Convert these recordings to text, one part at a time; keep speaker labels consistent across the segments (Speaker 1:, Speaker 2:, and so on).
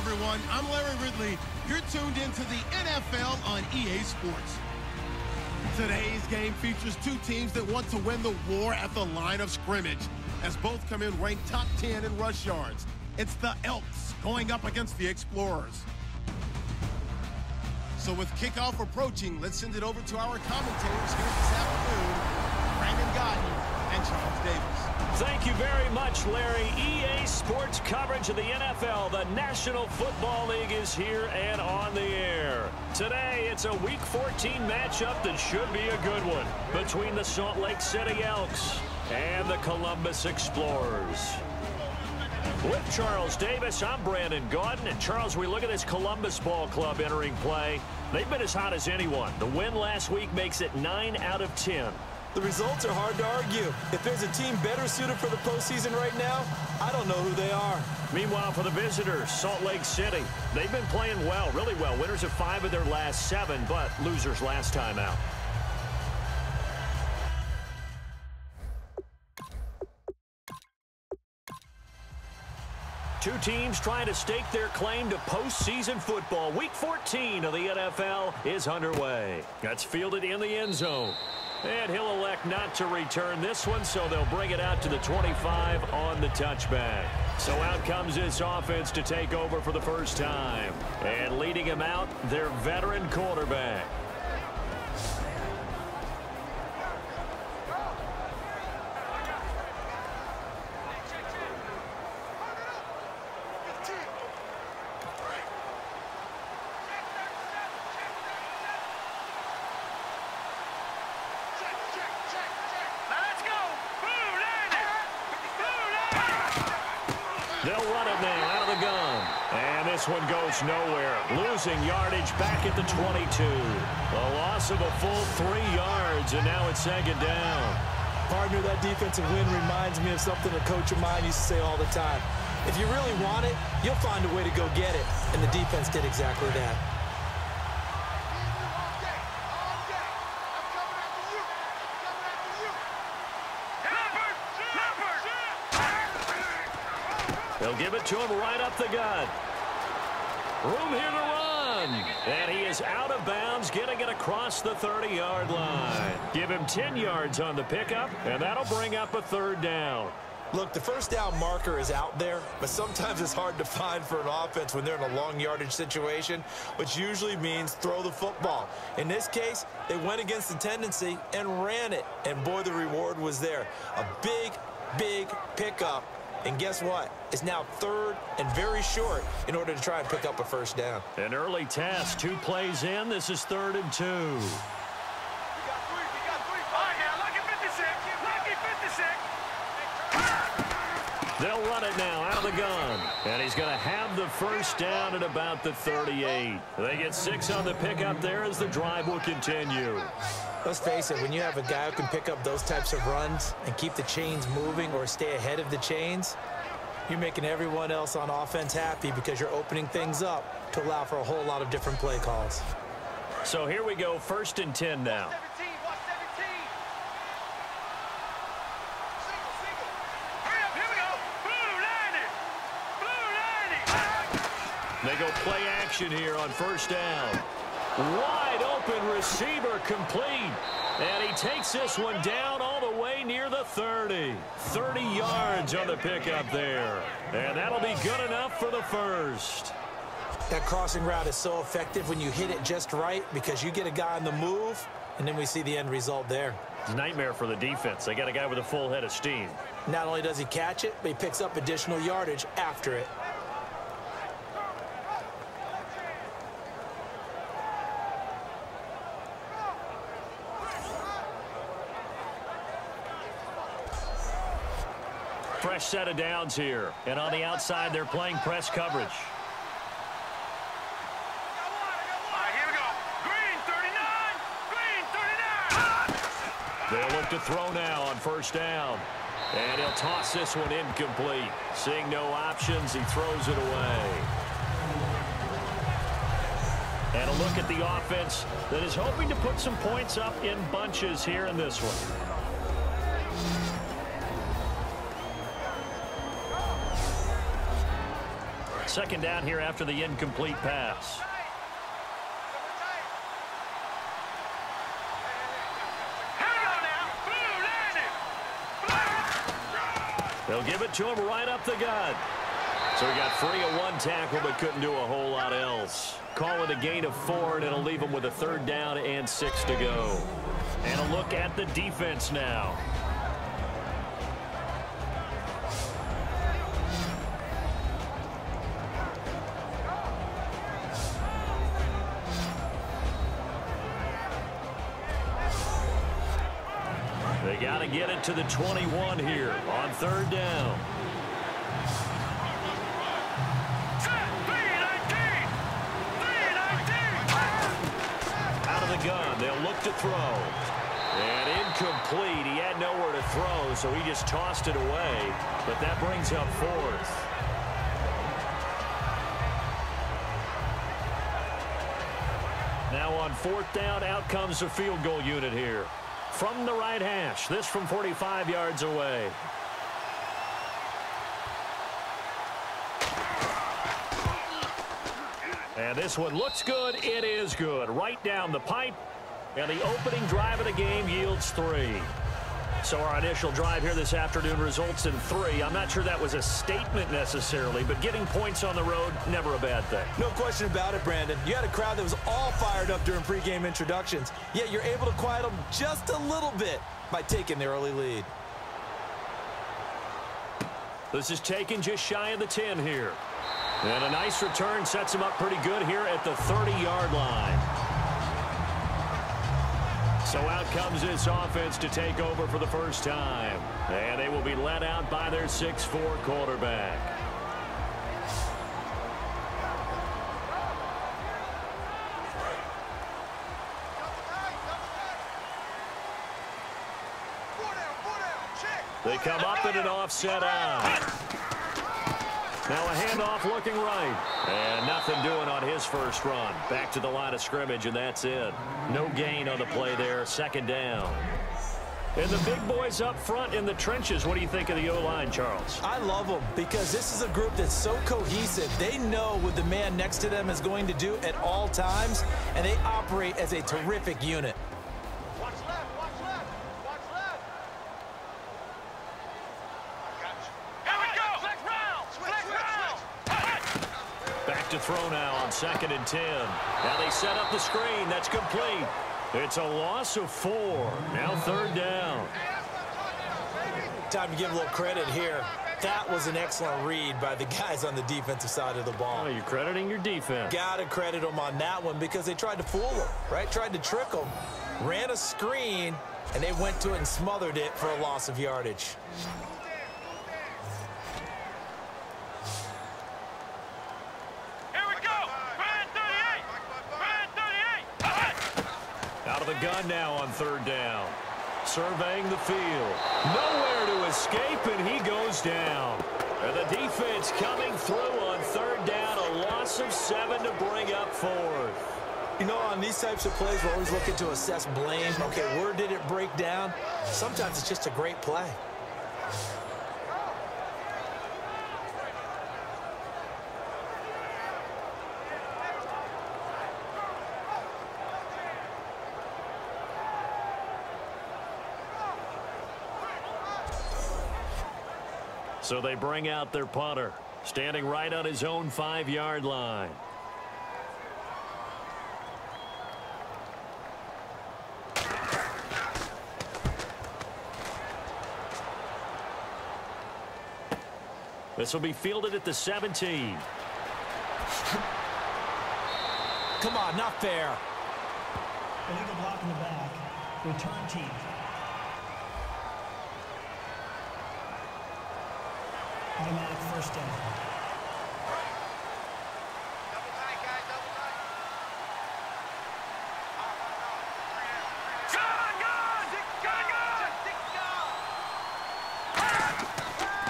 Speaker 1: everyone. I'm Larry Ridley. You're tuned into the NFL on EA Sports. Today's game features two teams that want to win the war at the line of scrimmage, as both come in ranked top 10 in rush yards. It's the Elks going up against the Explorers. So with kickoff approaching, let's send it over to our commentators here this afternoon, Brandon Godden and Charles Davis.
Speaker 2: Thank you very much, Larry. EA Sports coverage of the NFL. The National Football League is here and on the air. Today, it's a Week 14 matchup that should be a good one between the Salt Lake City Elks and the Columbus Explorers. With Charles Davis, I'm Brandon Gaudin. And Charles, we look at this Columbus Ball Club entering play. They've been as hot as anyone. The win last week makes it 9 out of 10.
Speaker 3: The results are hard to argue. If there's a team better suited for the postseason right now, I don't know who they are.
Speaker 2: Meanwhile, for the visitors, Salt Lake City, they've been playing well, really well. Winners of 5 of their last 7, but losers last time out. Two teams trying to stake their claim to postseason football. Week 14 of the NFL is underway. That's fielded in the end zone. And he'll elect not to return this one, so they'll bring it out to the 25 on the touchback. So out comes this offense to take over for the first time. And leading him out, their veteran quarterback. They'll run it now out of the gun. And this one goes nowhere. Losing yardage back at the 22. A loss of a full 3 yards, and now it's second down.
Speaker 3: Partner, that defensive win reminds me of something a coach of mine used to say all the time. If you really want it, you'll find a way to go get it. And the defense did exactly that.
Speaker 2: They'll give it to him right up the gut. Room here to run. And he is out of bounds, getting it across the 30-yard line. Give him 10 yards on the pickup, and that'll bring up a third down.
Speaker 3: Look, the first down marker is out there, but sometimes it's hard to find for an offense when they're in a long yardage situation, which usually means throw the football. In this case, they went against the tendency and ran it. And boy, the reward was there. A big, big pickup. And guess what? It's now third and very short in order to try and pick up a first down.
Speaker 2: An early test, 2 plays in. This is 3rd and 2. They'll run it now out of the gun. And he's going to have the first down at about the 38. They get 6 on the pickup there as the drive will continue.
Speaker 3: Let's face it, when you have a guy who can pick up those types of runs and keep the chains moving or stay ahead of the chains, you're making everyone else on offense happy because you're opening things up to allow for a whole lot of different play calls.
Speaker 2: So here we go, 1st and 10 now. They go play action here on 1st down. Wide open receiver complete. And he takes this one down all the way near the 30. 30 yards on the pickup there. And that'll be good enough for the first.
Speaker 3: That crossing route is so effective when you hit it just right because you get a guy on the move, and then we see the end result there.
Speaker 2: It's a nightmare for the defense. They got a guy with a full head of steam.
Speaker 3: Not only does he catch it, but he picks up additional yardage after it.
Speaker 2: Fresh set of downs here. And on the outside, they're playing press coverage. They'll look to throw now on 1st down. And he'll toss this one incomplete. Seeing no options, he throws it away. And a look at the offense that is hoping to put some points up in bunches here in this one. Second down here after the incomplete pass. They'll give it to him right up the gut. So he got free of one tackle but couldn't do a whole lot else. Call it a gain of 4, and it'll leave him with a 3rd down and 6 to go. And a look at the defense now. They got to get it to the 21 here on 3rd down. Out of the gun, they'll look to throw. And incomplete. He had nowhere to throw, so he just tossed it away. But that brings up 4th. Now on 4th down, out comes the field goal unit here. From the right hash, this from 45 yards away. And this one looks good. It is good. Right down the pipe. And the opening drive of the game yields 3. So our initial drive here this afternoon results in 3. I'm not sure that was a statement necessarily, but getting points on the road, never a bad thing.
Speaker 3: No question about it, Brandon. You had a crowd that was all fired up during pregame introductions, yet you're able to quiet them just a little bit by taking the early lead.
Speaker 2: This is taken just shy of the 10 here. And a nice return sets him up pretty good here at the 30-yard line. So out comes this offense to take over for the first time. And they will be led out by their 6'4" quarterback. They come up in an offset out. Now a handoff looking right. And nothing doing on his first run. Back to the line of scrimmage, and that's it. No gain on the play there. 2nd down. And the big boys up front in the trenches. What do you think of the O-line, Charles?
Speaker 3: I love them because this is a group that's so cohesive. They know what the man next to them is going to do at all times, and they operate as a terrific unit.
Speaker 4: Watch left, watch left, watch left. Here we go. Flex round.
Speaker 2: Back to throw now on 2nd and 10. Now they set up the screen. That's complete. It's a loss of 4. Now 3rd down.
Speaker 3: Time to give a little credit here. That was an excellent read by the guys on the defensive side of the ball.
Speaker 2: Oh, you're crediting your defense.
Speaker 3: Got to credit them on that one because they tried to fool them, right? Tried to trick them. Ran a screen, and they went to it and smothered it for a loss of yardage.
Speaker 2: Out of the gun now on 3rd down. Surveying the field. Nowhere to escape, and he goes down. And the defense coming through on 3rd down. A loss of 7 to bring up 4th.
Speaker 3: You know, on these types of plays, we're always looking to assess blame. Okay, where did it break down? Sometimes it's just a great play.
Speaker 2: So they bring out their punter, standing right on his own 5-yard line. This will be fielded at the 17.
Speaker 3: Come on, not fair.
Speaker 5: Illegal block in the back. Return team. Automatic 1st down.
Speaker 4: Double tight, guys, double tight.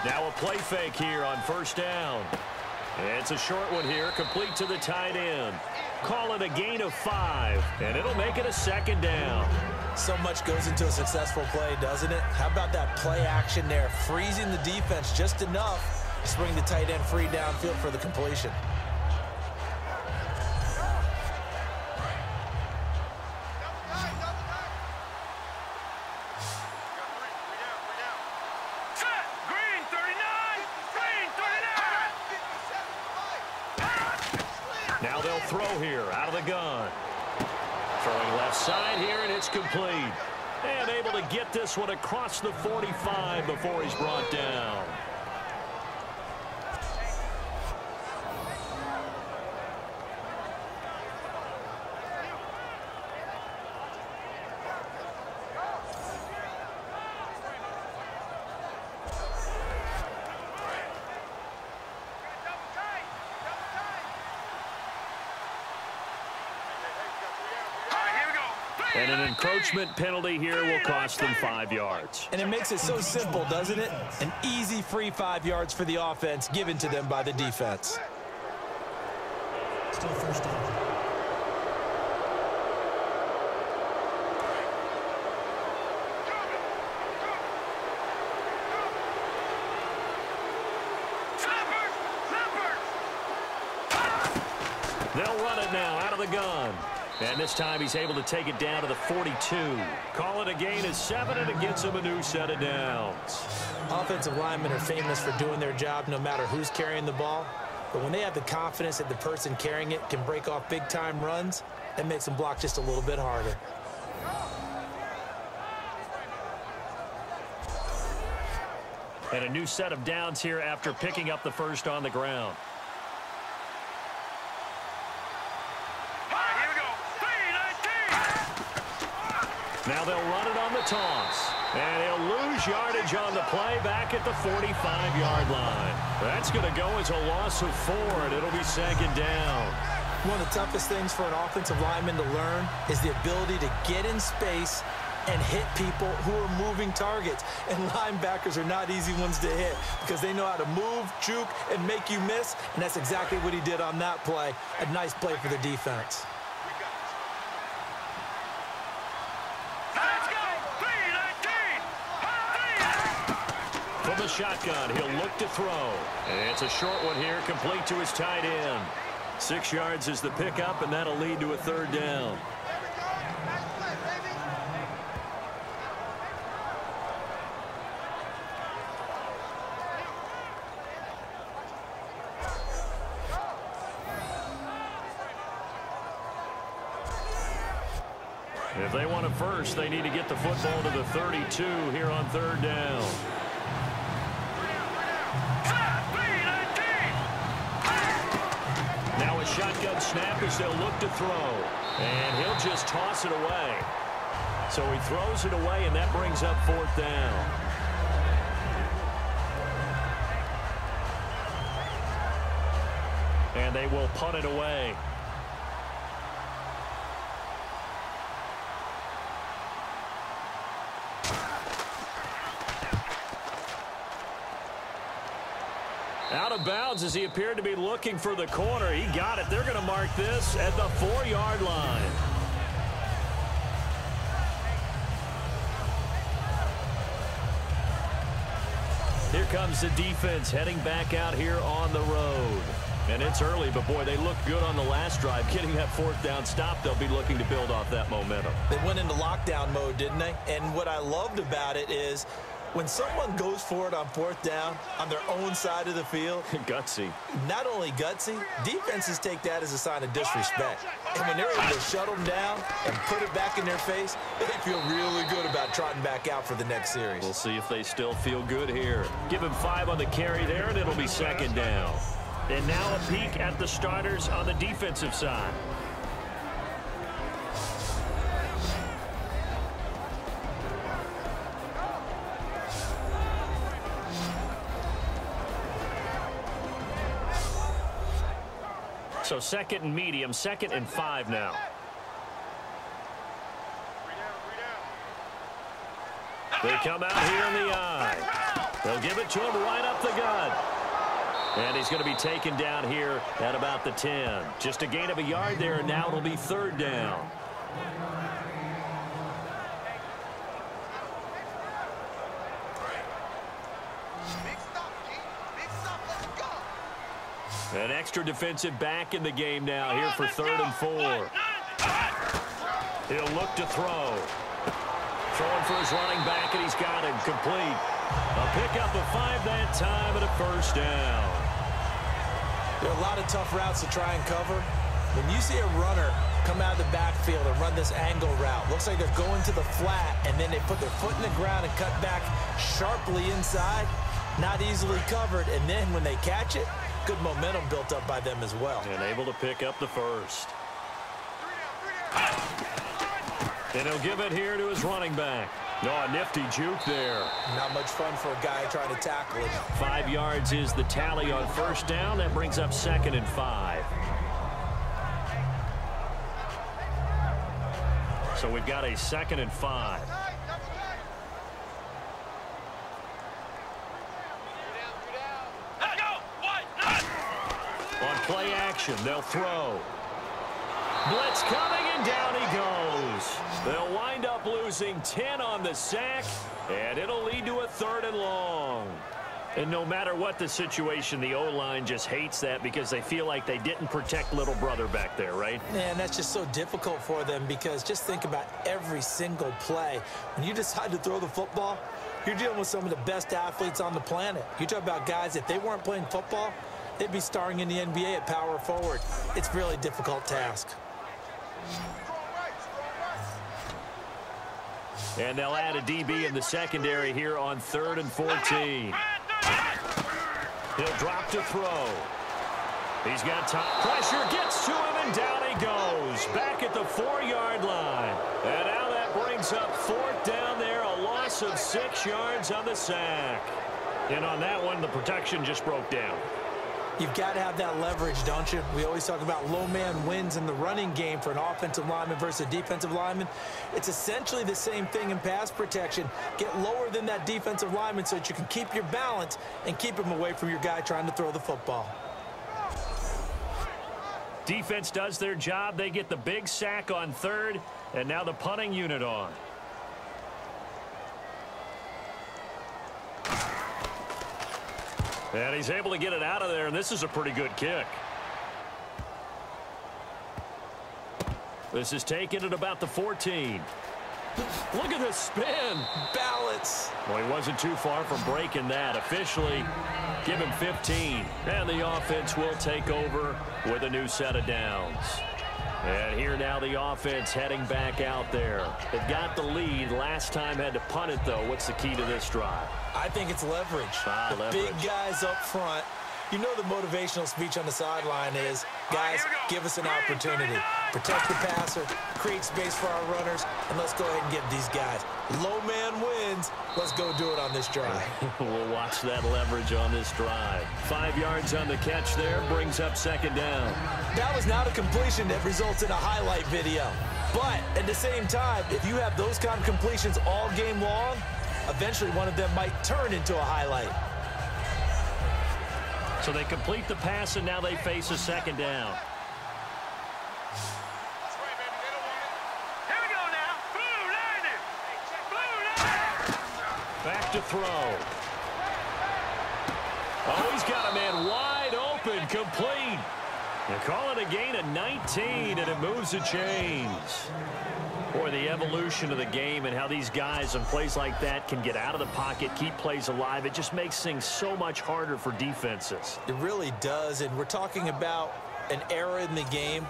Speaker 2: Now a play fake here on 1st down. It's a short one here, complete to the tight end. Call it a gain of 5, and it'll make it a 2nd down.
Speaker 3: So much goes into a successful play, doesn't it? How about that play action there, freezing the defense just enough Just bring the tight end free downfield for the completion.
Speaker 2: Now they'll throw here out of the gun. Throwing left side here, and it's complete. And able to get this one across the 45 before he's brought down. And an encroachment penalty here will cost them 5 yards.
Speaker 3: And it makes it so simple, doesn't it? An easy free 5 yards for the offense given to them by the defense.
Speaker 5: Still first down.
Speaker 2: They'll run it now out of the gun. And this time he's able to take it down to the 42. Call it a gain of 7, and it gets him a new set of downs.
Speaker 3: Offensive linemen are famous for doing their job no matter who's carrying the ball. But when they have the confidence that the person carrying it can break off big-time runs, that makes them block just a little bit harder.
Speaker 2: And a new set of downs here after picking up the first on the ground. Now they'll run it on the toss. And he'll lose yardage on the play back at the 45-yard line. That's going to go as a loss of 4, and it'll be second down.
Speaker 3: One of the toughest things for an offensive lineman to learn is the ability to get in space and hit people who are moving targets. And linebackers are not easy ones to hit because they know how to move, juke, and make you miss. And that's exactly what he did on that play. A nice play for the defense.
Speaker 2: From the shotgun, he'll look to throw. And it's a short one here, complete to his tight end. 6 yards is the pickup, and that'll lead to a third down. If they want it first, they need to get the football to the 32 here on third down. Now a shotgun snap as they'll look to throw. And he'll just toss it away. So he throws it away, and that brings up fourth down. And they will punt it away. Out of bounds as he appeared to be looking for the corner. He got it. They're going to mark this at the 4-yard line. Here comes the defense heading back out here on the road. And it's early, but boy, they look good on the last drive. Getting that fourth down stop, they'll be looking to build off that momentum.
Speaker 3: They went into lockdown mode, didn't they? And what I loved about it is when someone goes for it on fourth down on their own side of the field.
Speaker 2: Gutsy.
Speaker 3: Not only gutsy, defenses take that as a sign of disrespect. And when they're able to shut them down and put it back in their face, they feel really good about trotting back out for the next series.
Speaker 2: We'll see if they still feel good here. Give him 5 on the carry there, and it'll be second down. And now a peek at the starters on the defensive side. So second and medium, 2nd and 5 now. They come out here in the eye. They'll give it to him right up the gut. And he's going to be taken down here at about the 10. Just a gain of a yard there, and now it'll be third down. An extra defensive back in the game now here for 3rd and 4. He'll look to throw. Throwing for his running back, and he's got him complete. A pickup of 5 that time and a first down.
Speaker 3: There are a lot of tough routes to try and cover. When you see a runner come out of the backfield and run this angle route, looks like they're going to the flat, and then they put their foot in the ground and cut back sharply inside. Not easily covered, and then when they catch it, good momentum built up by them as well.
Speaker 2: And able to pick up the first. And he'll give it here to his running back. No, a nifty juke there.
Speaker 3: Not much fun for a guy trying to tackle it.
Speaker 2: 5 yards is the tally on first down. That brings up 2nd and 5. So we've got a 2nd and 5. On play action, they'll throw. Blitz coming, and down he goes. They'll wind up losing 10 on the sack, and it'll lead to a 3rd and long. And no matter what the situation, the O-line just hates that because they feel like they didn't protect little brother back there, right?
Speaker 3: Man, that's just so difficult for them because just think about every single play. When you decide to throw the football, you're dealing with some of the best athletes on the planet. You talk about guys, if they weren't playing football, they'd be starring in the NBA at power forward. It's a really difficult task.
Speaker 2: And they'll add a DB in the secondary here on 3rd and 14. He'll drop to throw. He's got top pressure, gets to him, and down he goes. Back at the 4-yard line. And now that brings up 4th down there, a loss of 6 yards on the sack. And on that one, the protection just broke down.
Speaker 3: You've got to have that leverage, don't you? We always talk about low man wins in the running game for an offensive lineman versus a defensive lineman. It's essentially the same thing in pass protection. Get lower than that defensive lineman so that you can keep your balance and keep him away from your guy trying to throw the football.
Speaker 2: Defense does their job. They get the big sack on 3rd, and now the punting unit on. And he's able to get it out of there, and this is a pretty good kick. This is taken at about the 14. Look at the spin.
Speaker 3: Balance.
Speaker 2: Well, he wasn't too far from breaking that. Officially, give him 15. And the offense will take over with a new set of downs. And here now the offense heading back out there. They've got the lead. Last time had to punt it, though. What's the key to this drive?
Speaker 3: I think it's leverage. Big guys up front. You know the motivational speech on the sideline is, guys, give us an opportunity. Protect the passer, create space for our runners, and let's go ahead and get these guys. Low man wins. Let's go do it on this drive.
Speaker 2: We'll watch that leverage on this drive. 5 yards on the catch there, brings up 2nd down.
Speaker 3: That was not a completion that results in a highlight video. But at the same time, if you have those kind of completions all game long, eventually one of them might turn into a highlight.
Speaker 2: So they complete the pass, and now they face a 2nd down.
Speaker 4: That's right, baby. They don't want it. Here we go now. Blue line it. Blue line.
Speaker 2: Back to throw. Oh, he's got a man wide open, complete. They call it a gain of 19, and it moves the chains. Boy, the evolution of the game and how these guys on plays like that can get out of the pocket, keep plays alive, it just makes things so much harder for defenses.
Speaker 3: It really does, and we're talking about an era in the game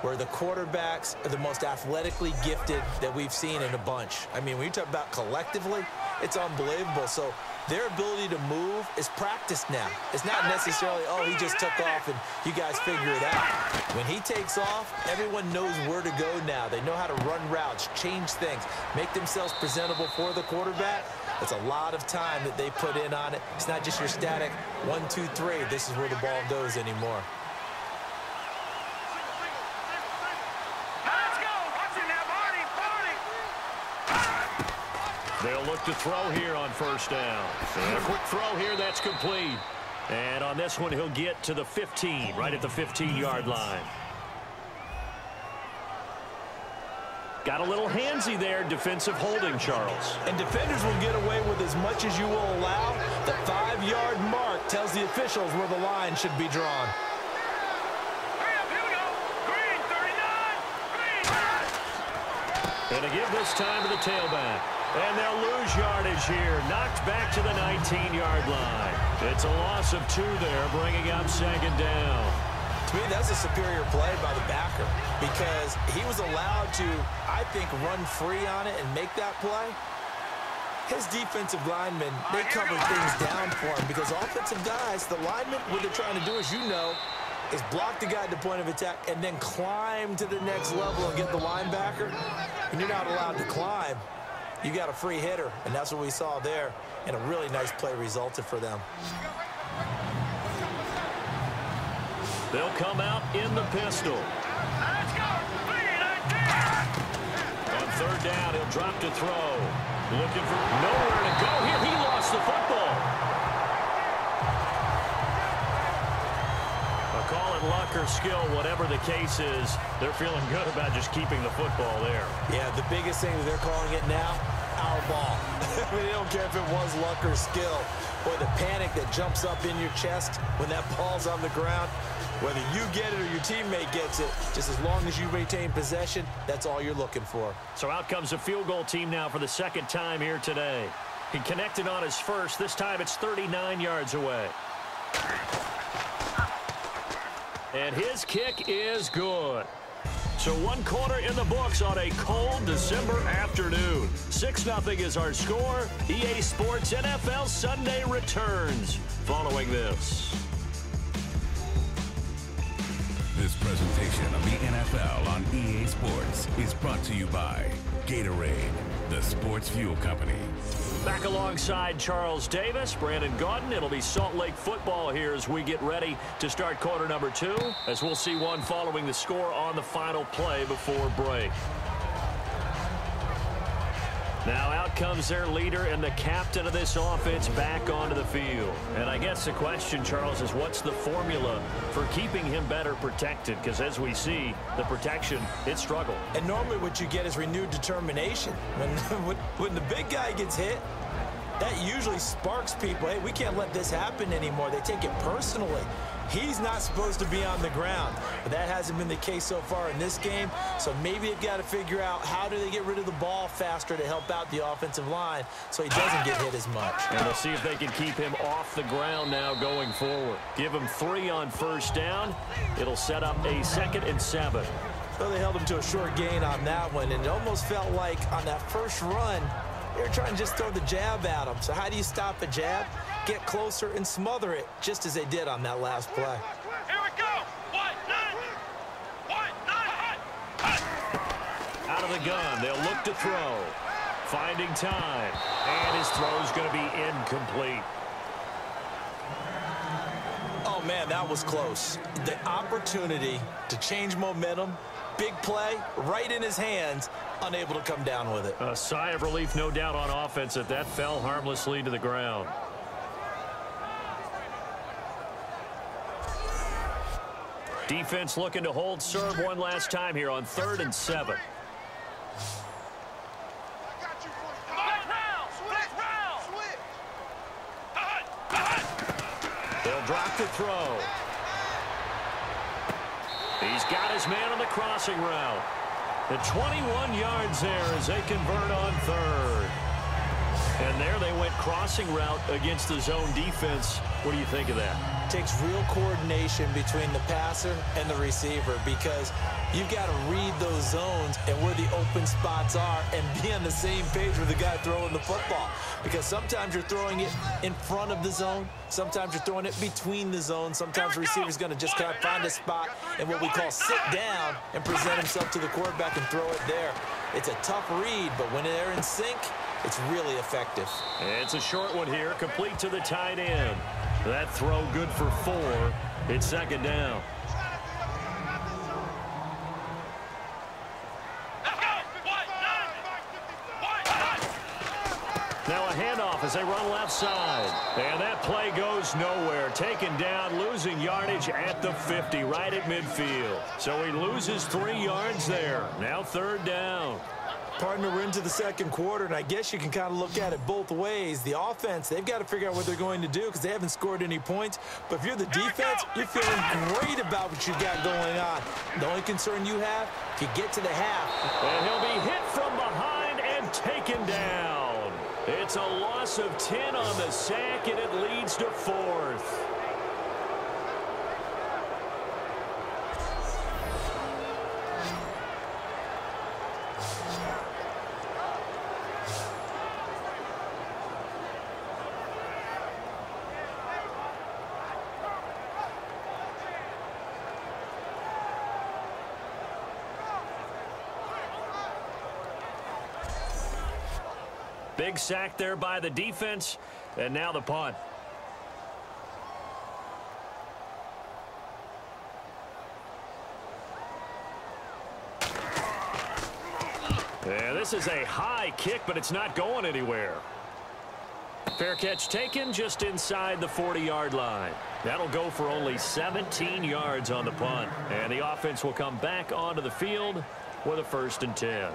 Speaker 3: where the quarterbacks are the most athletically gifted that we've seen in a bunch. I mean, when you talk about collectively, it's unbelievable. So their ability to move is practiced now. It's not necessarily, oh, he just took off and you guys figure it out. When he takes off, everyone knows where to go now. They know how to run routes, change things, make themselves presentable for the quarterback. It's a lot of time that they put in on it. It's not just your static 1, 2, 3. This is where the ball goes anymore.
Speaker 2: They'll look to throw here on 1st down. And a quick throw here, that's complete. And on this one, he'll get to the 15, right at the 15-yard line. Got a little handsy there, defensive holding, Charles.
Speaker 3: And defenders will get away with as much as you will allow. The 5-yard mark tells the officials where the line should be drawn.
Speaker 2: Going to give this time to the tailback. And they'll lose yardage here. Knocked back to the 19-yard line. It's a loss of 2 there, bringing up second down.
Speaker 3: To me, that's a superior play by the backer because he was allowed to, I think, run free on it and make that play. His defensive linemen, they covered things down for him because offensive guys, the linemen, what they're trying to do, as you know, is block the guy at the point of attack and then climb to the next level and get the linebacker. And you're not allowed to climb. You got a free hitter, and that's what we saw there. And a really nice play resulted for them.
Speaker 2: They'll come out in the pistol.
Speaker 4: Let's go.
Speaker 2: On third down, he'll drop to throw. Looking for nowhere to go here. He lost the football. Call it luck or skill, whatever the case is, they're feeling good about just keeping the football there.
Speaker 3: Yeah, the biggest thing that they're calling it now, our ball. I mean, they don't care if it was luck or skill. Boy, the panic that jumps up in your chest when that ball's on the ground, whether you get it or your teammate gets it, just as long as you retain possession, that's all you're looking for.
Speaker 2: So out comes a field goal team now for the second time here today. He connected on his first. This time it's 39 yards away. And his kick is good. So 1 quarter in the books on a cold December afternoon. 6-0 is our score. EA Sports NFL Sunday returns following this.
Speaker 6: This presentation of the NFL on EA Sports is brought to you by Gatorade, the sports fuel company.
Speaker 2: Back alongside Charles Davis, Brandon Gaudin. It'll be Salt Lake football here as we get ready to start quarter number 2, as we'll see one following the score on the final play before break. Now out comes their leader and the captain of this offense back onto the field. And I guess the question, Charles, is what's the formula for keeping him better protected? Because as we see, the protection, it struggled.
Speaker 3: And normally what you get is renewed determination. When the big guy gets hit, that usually sparks people. Hey, we can't let this happen anymore. They take it personally. He's not supposed to be on the ground, but that hasn't been the case so far in this game. So maybe they've got to figure out how do they get rid of the ball faster to help out the offensive line so he doesn't get hit as much.
Speaker 2: And we'll see if they can keep him off the ground now going forward. Give him 3 on first down. It'll set up a 2nd and 7.
Speaker 3: Well, they held him to a short gain on that one, and it almost felt like on that first run, they were trying to just throw the jab at him. So how do you stop a jab? Get closer and smother it, just as they did on that last play.
Speaker 4: Here we go. 1-9.
Speaker 2: Out of the gun, they'll look to throw. Finding time, and his throw's going to be incomplete.
Speaker 3: Oh, man, that was close. The opportunity to change momentum, big play, right in his hands, unable to come down with it.
Speaker 2: A sigh of relief, no doubt, on offense that fell harmlessly to the ground. Defense looking to hold serve one last time here on 3rd and 7. They'll drop to throw. He's got his man on the crossing route. The 21 yards there as they convert on 3rd. And there they went crossing route against the zone defense. What do you think of that?
Speaker 3: Takes real coordination between the passer and the receiver because you've got to read those zones and where the open spots are and be on the same page with the guy throwing the football. Because sometimes you're throwing it in front of the zone. Sometimes you're throwing it between the zones. Sometimes the receiver's going to just kind of find a spot and what we call sit down and present himself to the quarterback and throw it there. It's a tough read, but when they're in sync, it's really effective.
Speaker 2: It's a short one here, complete to the tight end. That throw good for 4. It's 2nd down. Now a handoff as they run left side. And that play goes nowhere. Taken down, losing yardage at the 50, right at midfield. So he loses 3 yards there. Now 3rd down.
Speaker 3: Partner, we're into the second quarter, and I guess you can kind of look at it both ways. The offense, they've got to figure out what they're going to do because they haven't scored any points. But if you're the defense, you're feeling great about what you got going on. The only concern you have, if you get to the half.
Speaker 2: And he'll be hit from behind and taken down. It's a loss of 10 on the sack, and it leads to 4th. Big sack there by the defense, and now the punt. Yeah, this is a high kick, but it's not going anywhere. Fair catch taken just inside the 40-yard line. That'll go for only 17 yards on the punt, and the offense will come back onto the field with a 1st and 10.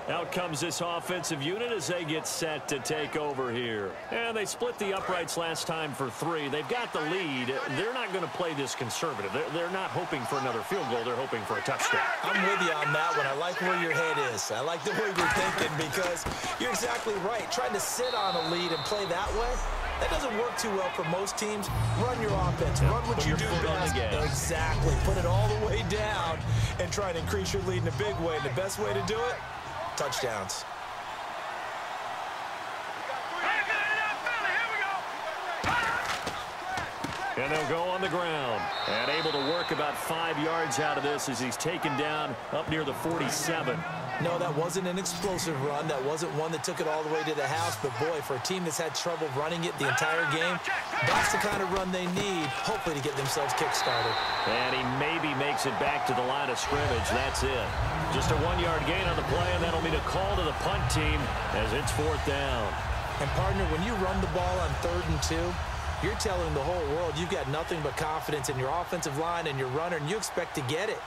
Speaker 2: Out comes this offensive unit as they get set to take over here. And they split the uprights last time for 3. They've got the lead. They're not going to play this conservative. They're not hoping for another field goal. They're hoping for a touchdown.
Speaker 3: I'm with you on that one. I like where your head is. I like the way you're thinking because you're exactly right. Trying to sit on a lead and play that way, that doesn't work too well for most teams. Run your offense. Run what you do best. Exactly. Put it all the way down and try and increase your lead in a big way. And the best way to do it, touchdowns.
Speaker 2: And they'll go on the ground. And able to work about 5 yards out of this as he's taken down up near the 47.
Speaker 3: No, that wasn't an explosive run. That wasn't one that took it all the way to the house. But, boy, for a team that's had trouble running it the entire game, that's the kind of run they need, hopefully, to get themselves kick-started.
Speaker 2: And he maybe makes it back to the line of scrimmage. That's it. Just a 1-yard gain on the play, and that'll mean a call to the punt team as it's 4th down.
Speaker 3: And, partner, when you run the ball on 3rd and 2, you're telling the whole world you've got nothing but confidence in your offensive line and your runner, and you expect to get it.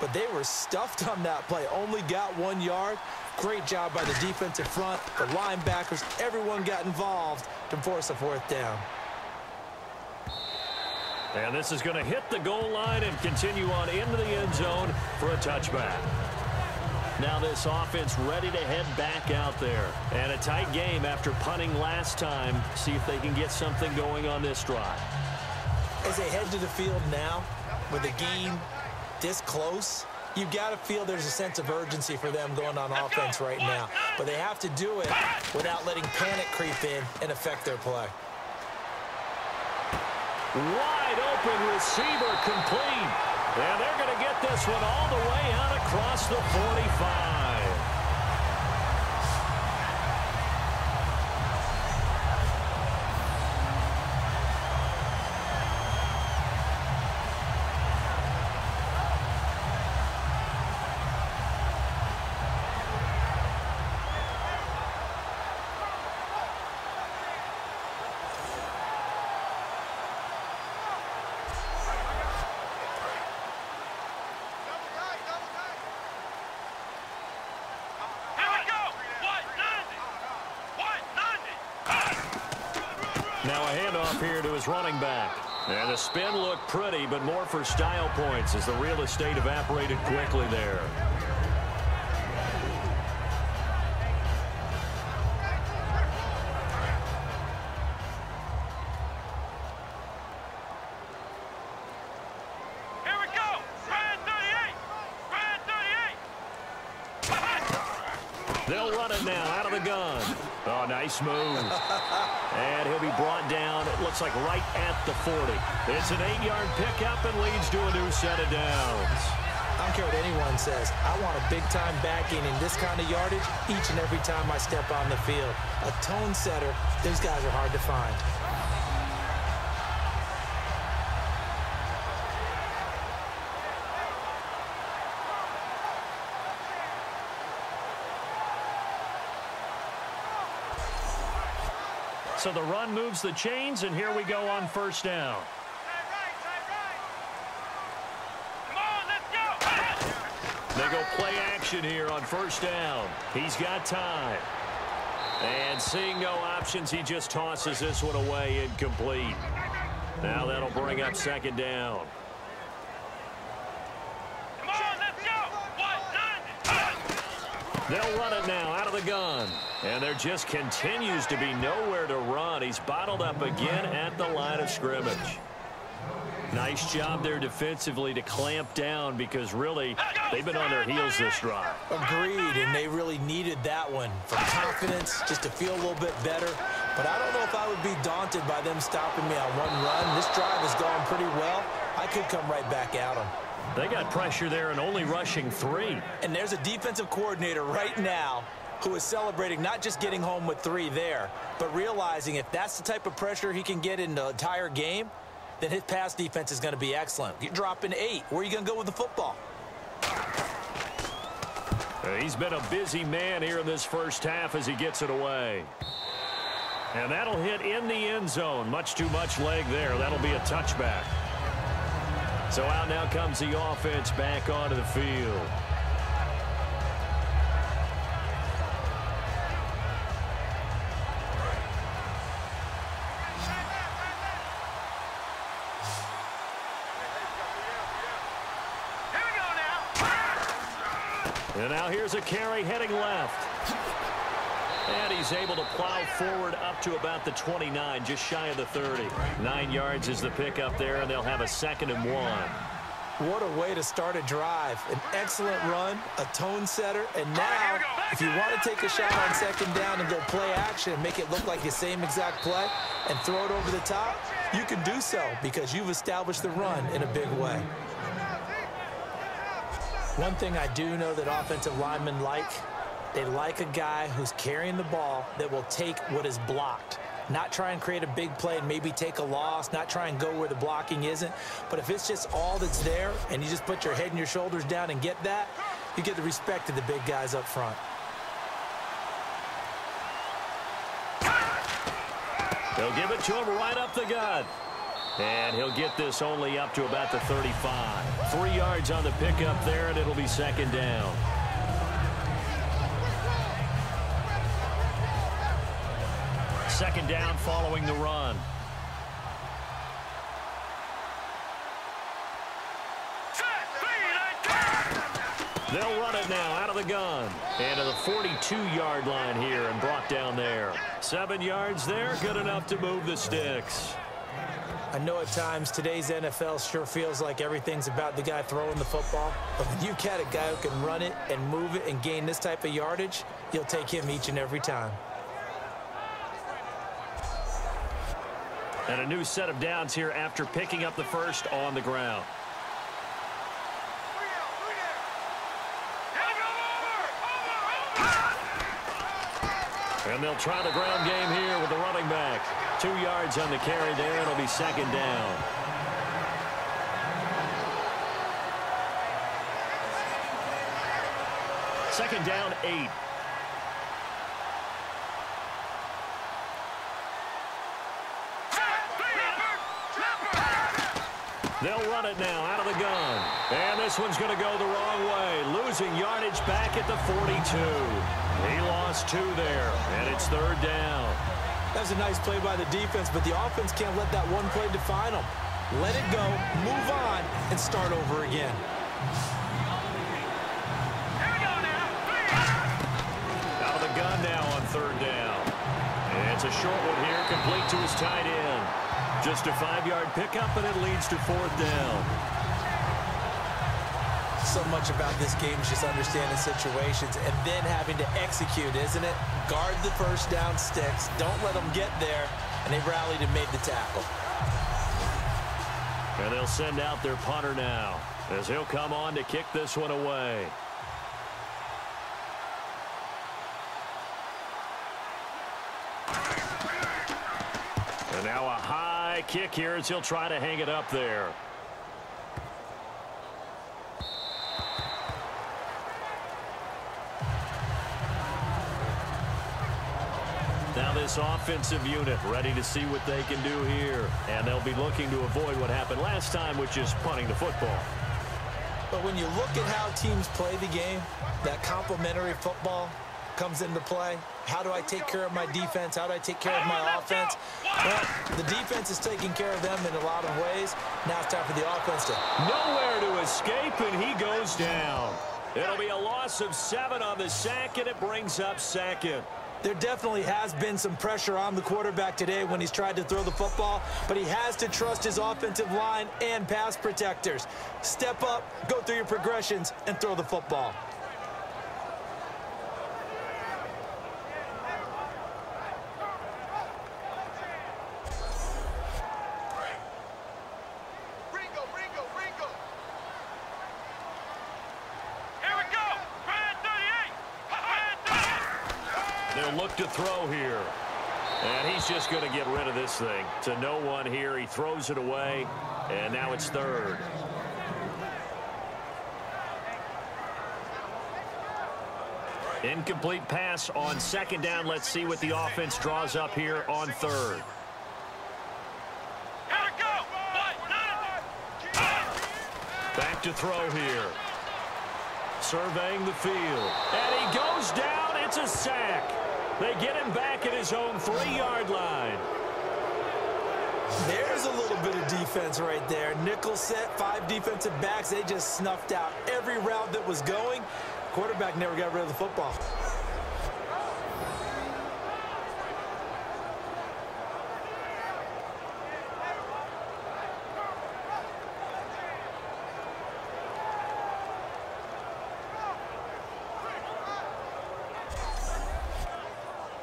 Speaker 3: But they were stuffed on that play. Only got 1 yard. Great job by the defensive front, the linebackers. Everyone got involved to force a 4th down.
Speaker 2: And this is going to hit the goal line and continue on into the end zone for a touchback. Now this offense ready to head back out there. And a tight game after punting last time. See if they can get something going on this drive.
Speaker 3: As they head to the field now, with the game this close, you've got to feel there's a sense of urgency for them going on offense right now. But they have to do it without letting panic creep in and affect their play.
Speaker 2: Wide open receiver complete. And they're going to get this one all the way out across the 45. Now a handoff here to his running back. And the spin looked pretty, but more for style points as the real estate evaporated quickly there.
Speaker 4: Here we go. Brand 38. Brand 38.
Speaker 2: They'll run it now out of the gun. Oh, nice move. And he'll be brought down, it looks like right at the 40. It's an 8-yard pickup and leads to a new set of downs.
Speaker 3: I don't care what anyone says. I want a big-time backing in this kind of yardage each and every time I step on the field. A tone setter, these guys are hard to find.
Speaker 2: So the run moves the chains, and here we go on first down. They go play action here on first down. He's got time. And seeing no options, he just tosses this one away, incomplete. Now that'll bring up second down.
Speaker 4: Come on, let's go.
Speaker 2: They'll run it now out of the gun. And there just continues to be nowhere to run. He's bottled up again at the line of scrimmage. Nice job there defensively to clamp down because really they've been on their heels this drive.
Speaker 3: Agreed, and they really needed that one for confidence, just to feel a little bit better. But I don't know if I would be daunted by them stopping me on one run. This drive has gone pretty well. I could come right back at them.
Speaker 2: They got pressure there and only rushing 3.
Speaker 3: And there's a defensive coordinator right now who is celebrating not just getting home with 3 there, but realizing if that's the type of pressure he can get in the entire game, then his pass defense is going to be excellent. You're dropping 8. Where are you going to go with the football?
Speaker 2: He's been a busy man here in this first half as he gets it away. And that'll hit in the end zone. Much too much leg there. That'll be a touchback. So out now comes the offense back onto the field. And now here's a carry heading left. And he's able to plow forward up to about the 29, just shy of the 30. 9 yards is the pickup there, and they'll have a 2nd and 1.
Speaker 3: What a way to start a drive. An excellent run, a tone setter, and now if you want to take a shot on 2nd down and go play action and make it look like the same exact play and throw it over the top, you can do so because you've established the run in a big way. One thing I do know that offensive linemen like, they like a guy who's carrying the ball that will take what is blocked. Not try and create a big play and maybe take a loss, not try and go where the blocking isn't. But if it's just all that's there and you just put your head and your shoulders down and get that, you get the respect of the big guys up front.
Speaker 2: They'll give it to him right up the gut. And he'll get this only up to about the 35. 3 yards on the pickup there, and it'll be 2nd down. Second down following the run. They'll run it now out of the gun. And to the 42-yard line here and brought down there. 7 yards there, good enough to move the sticks.
Speaker 3: I know at times today's NFL sure feels like everything's about the guy throwing the football. But when you've got a guy who can run it and move it and gain this type of yardage, you'll take him each and every time.
Speaker 2: And a new set of downs here after picking up the first on the ground. And they'll try the ground game here with the running back. 2 yards on the carry there. It'll be 2nd down. Second down, 8. They'll run it now out of the gun. And this one's going to go the wrong way. Losing yardage back at the 42. He lost 2 there, and it's 3rd down.
Speaker 3: That was a nice play by the defense, but the offense can't let that one play define them. Let it go, move on, and start over again.
Speaker 4: Here we go now.
Speaker 2: Out of the gun now on 3rd down. And it's a short one here, complete to his tight end. Just a 5-yard pickup, and it leads to 4th down.
Speaker 3: So much about this game is just understanding situations and then having to execute, isn't it? Guard the first down sticks. Don't let them get there. And they rallied and made the tackle.
Speaker 2: And they'll send out their punter now as he'll come on to kick this one away. And now a high kick here as he'll try to hang it up there. Now this this offensive unit ready to see what they can do here. And they'll be looking to avoid what happened last time, which is punting the football.
Speaker 3: But when you look at how teams play the game, that complementary football comes into play. How do I take care of my defense? How do I take care of my offense? Well, the defense is taking care of them in a lot of ways. Now it's time for the offense to...
Speaker 2: Nowhere to escape, and he goes down. It'll be a loss of 7 on the sack, and it brings up second.
Speaker 3: There definitely has been some pressure on the quarterback today when he's tried to throw the football, but he has to trust his offensive line and pass protectors. Step up, go through your progressions, and throw the football.
Speaker 2: They'll look to throw here. And he's just going to get rid of this thing. To no one here. He throws it away. And now it's third. Incomplete pass on second down. Let's see what the offense draws up here on third. Back to throw here. Surveying the field. And he goes down. It's a sack. They get him back at his own 3-yard line.
Speaker 3: There's a little bit of defense right there. Nickel set, 5 defensive backs. They just snuffed out every route that was going. Quarterback never got rid of the football.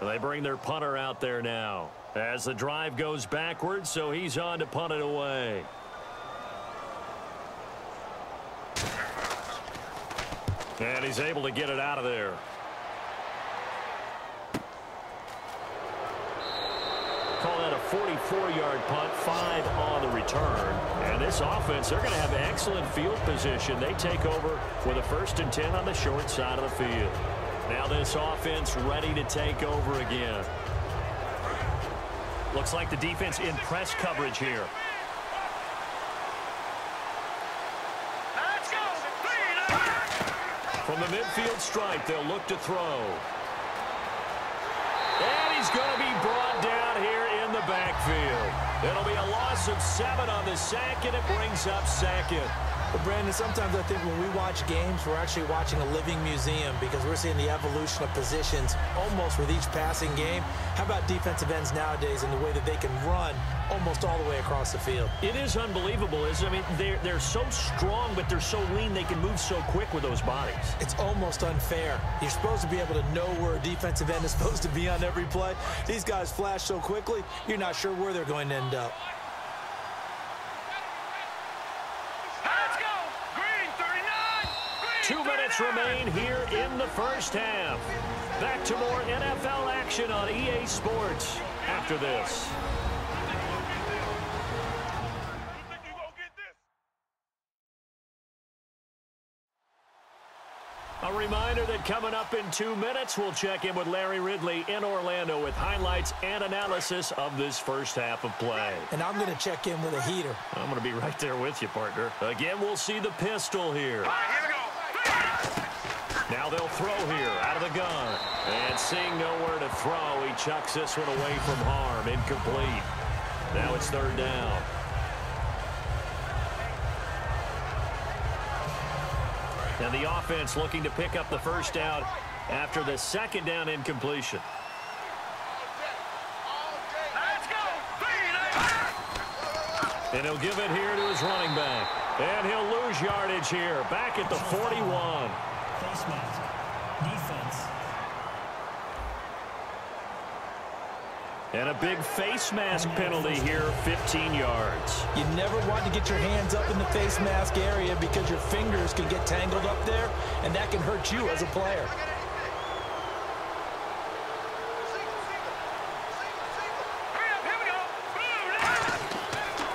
Speaker 2: They bring their punter out there now as the drive goes backwards, so he's on to punt it away. And he's able to get it out of there. Call that a 44-yard punt, 5 on the return. And this offense, they're going to have excellent field position. They take over with a 1st and 10 on the short side of the field. Now this offense ready to take over again. Looks like the defense in press coverage here.
Speaker 4: Let's go.
Speaker 2: From the midfield stripe, they'll look to throw. And he's going to be brought down here in the backfield. It'll be a loss of 7 on the sack, and it brings up second.
Speaker 3: But Brandon, sometimes I think when we watch games, we're actually watching a living museum because we're seeing the evolution of positions almost with each passing game. How about defensive ends nowadays and the way that they can run almost all the way across the field?
Speaker 2: It is unbelievable, isn't it? I mean, they're so strong, but they're so lean, they can move so quick with those bodies.
Speaker 3: It's almost unfair. You're supposed to be able to know where a defensive end is supposed to be on every play. These guys flash so quickly, you're not sure where they're going to end up.
Speaker 2: 2 minutes remain here in the first half. Back to more NFL action on EA Sports after this. A reminder that coming up in 2 minutes, we'll check in with Larry Ridley in Orlando with highlights and analysis of this first half of play.
Speaker 3: And I'm going to check in with a heater.
Speaker 2: I'm going to be right there with you, partner. Again, we'll see the pistol here.
Speaker 4: All right, here we go.
Speaker 2: Now they'll throw here out of the gun. And seeing nowhere to throw, he chucks this one away from harm. Incomplete. Now it's third down. And the offense looking to pick up the first down after the second down incompletion.
Speaker 4: Let's go.
Speaker 2: And he'll give it here to his running back. And he'll lose yardage here. Back at the 41.
Speaker 5: Face mask. Defense.
Speaker 2: And a big face mask penalty here, 15 yards.
Speaker 3: You never want to get your hands up in the face mask area because your fingers can get tangled up there, and that can hurt you as a player.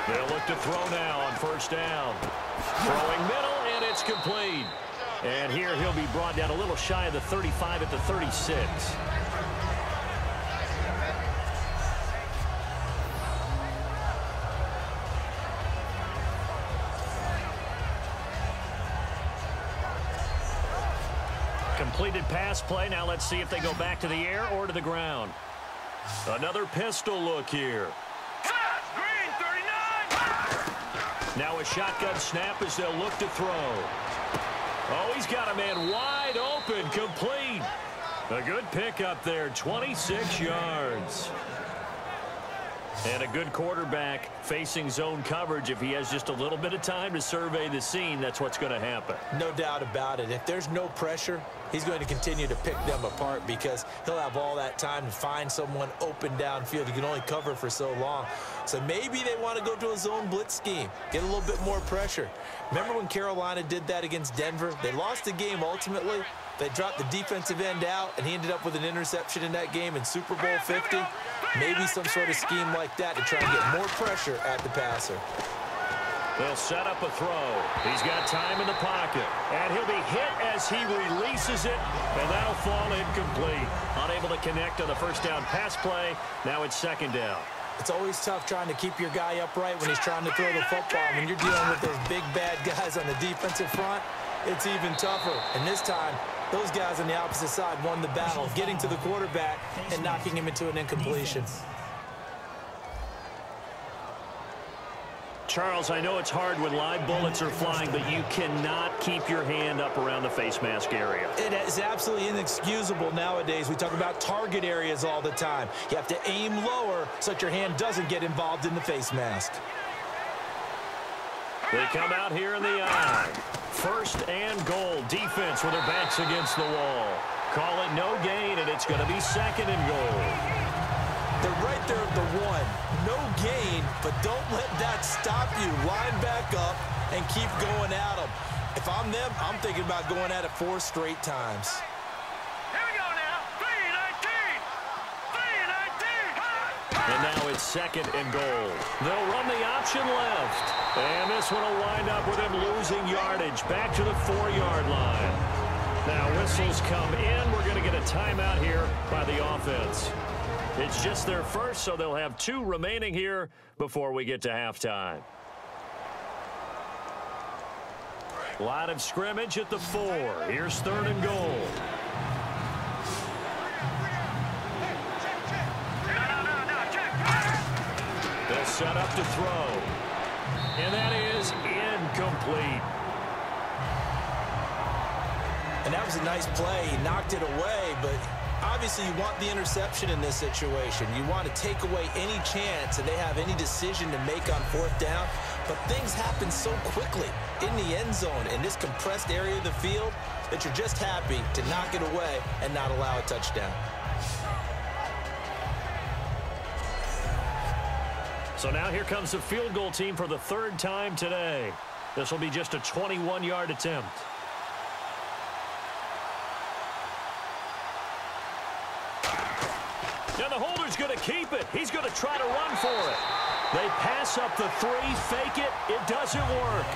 Speaker 2: They'll look to throw now on first down. Throwing middle, and it's complete. And here he'll be brought down a little shy of the 35 at the 36. completed pass play. Now let's see if they go back to the air or to the ground. Another pistol look here.
Speaker 4: Green 39.
Speaker 2: Now a shotgun snap as they'll look to throw. Oh, he's got a man wide open, complete. A good pickup there, 26 yards. And a good quarterback facing zone coverage. If he has just a little bit of time to survey the scene, that's what's going to happen.
Speaker 3: No doubt about it. If there's no pressure, he's going to continue to pick them apart because he'll have all that time to find someone open downfield. He can only cover for so long. So maybe they want to go to a zone blitz scheme, get a little bit more pressure. Remember when Carolina did that against Denver? They lost the game ultimately. They dropped the defensive end out, and he ended up with an interception in that game in Super Bowl 50. Maybe some sort of scheme like that to try and get more pressure at the passer.
Speaker 2: They'll set up a throw. He's got time in the pocket, and he'll be hit as he releases it, and that'll fall incomplete. Unable to connect on the first down pass play. Now it's second down.
Speaker 3: It's always tough trying to keep your guy upright when he's trying to throw the football. When you're dealing with those big, bad guys on the defensive front, it's even tougher. And this time, those guys on the opposite side won the battle, getting to the quarterback and knocking him into an incompletion.
Speaker 2: Charles, I know it's hard when live bullets are flying, but you cannot keep your hand up around the face mask area.
Speaker 3: It is absolutely inexcusable nowadays. We talk about target areas all the time. You have to aim lower so that your hand doesn't get involved in the face mask.
Speaker 2: They come out here in the eye. First and goal. Defense with their backs against the wall. Call it no gain, and it's going to be second and goal.
Speaker 3: They're right there at the one. No gain, but don't let that stop you. Line back up and keep going at them. If I'm them, I'm thinking about going at it 4 straight times.
Speaker 4: Here we go now. 3-19. 3-19.
Speaker 2: And now it's second and goal. They'll run the option left. And this one will wind up with him losing yardage. Back to the 4-yard line. Now whistles come in. We're going to get a timeout here by the offense. It's just their first, so they'll have 2 remaining here before we get to halftime. Line of scrimmage at the 4. Here's third and goal. They'll set up to throw. And that is incomplete.
Speaker 3: And that was a nice play. He knocked it away, but obviously you want the interception in this situation. You want to take away any chance that they have any decision to make on 4th down. But things happen so quickly in the end zone in this compressed area of the field that you're just happy to knock it away and not allow a touchdown.
Speaker 2: So now here comes the field goal team for the 3rd time today. This will be just a 21-yard attempt. And the holder's going to keep it. He's going to try to run for it. They pass up the 3, fake it. It doesn't work.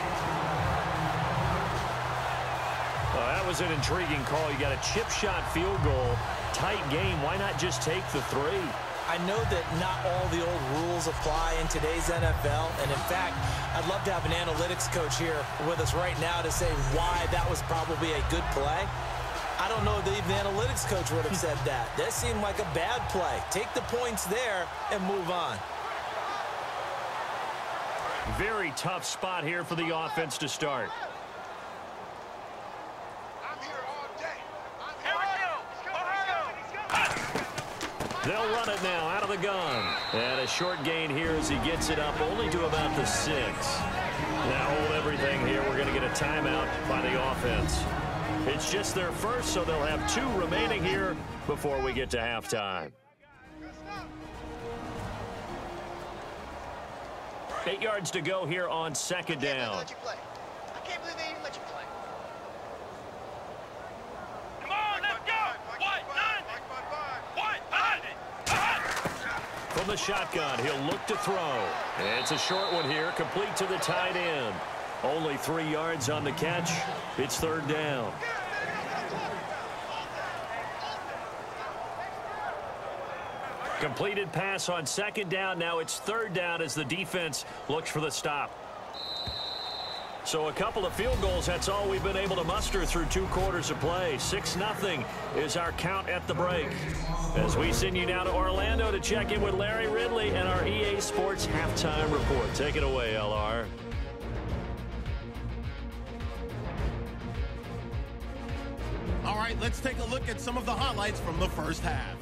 Speaker 2: Well, that was an intriguing call. You got a chip shot field goal. Tight game. Why not just take the 3?
Speaker 3: I know that not all the old rules apply in today's NFL, and in fact, I'd love to have an analytics coach here with us right now to say why that was probably a good play. I don't know if even the analytics coach would have said that. That seemed like a bad play. Take the points there and move on.
Speaker 2: Very tough spot here for the offense to start. They'll run it now out of the gun. And a short gain here as he gets it up only to about the 6. Now hold everything here. We're going to get a timeout by the offense. It's just their first, so they'll have 2 remaining here before we get to halftime. 8 yards to go here on second down.
Speaker 7: I can't believe they even let you play.
Speaker 4: Come on, let's go.
Speaker 2: From the shotgun, he'll look to throw. It's a short one here, complete to the tight end. Only 3 yards on the catch. It's 3rd down. Completed pass on second down. Now it's 3rd down as the defense looks for the stop. So a couple of field goals, that's all we've been able to muster through 2 quarters of play. 6-0 is our count at the break. As we send you now to Orlando to check in with Larry Ridley and our EA Sports Halftime Report. Take it away, LR.
Speaker 1: All right, let's take a look at some of the highlights from the first half.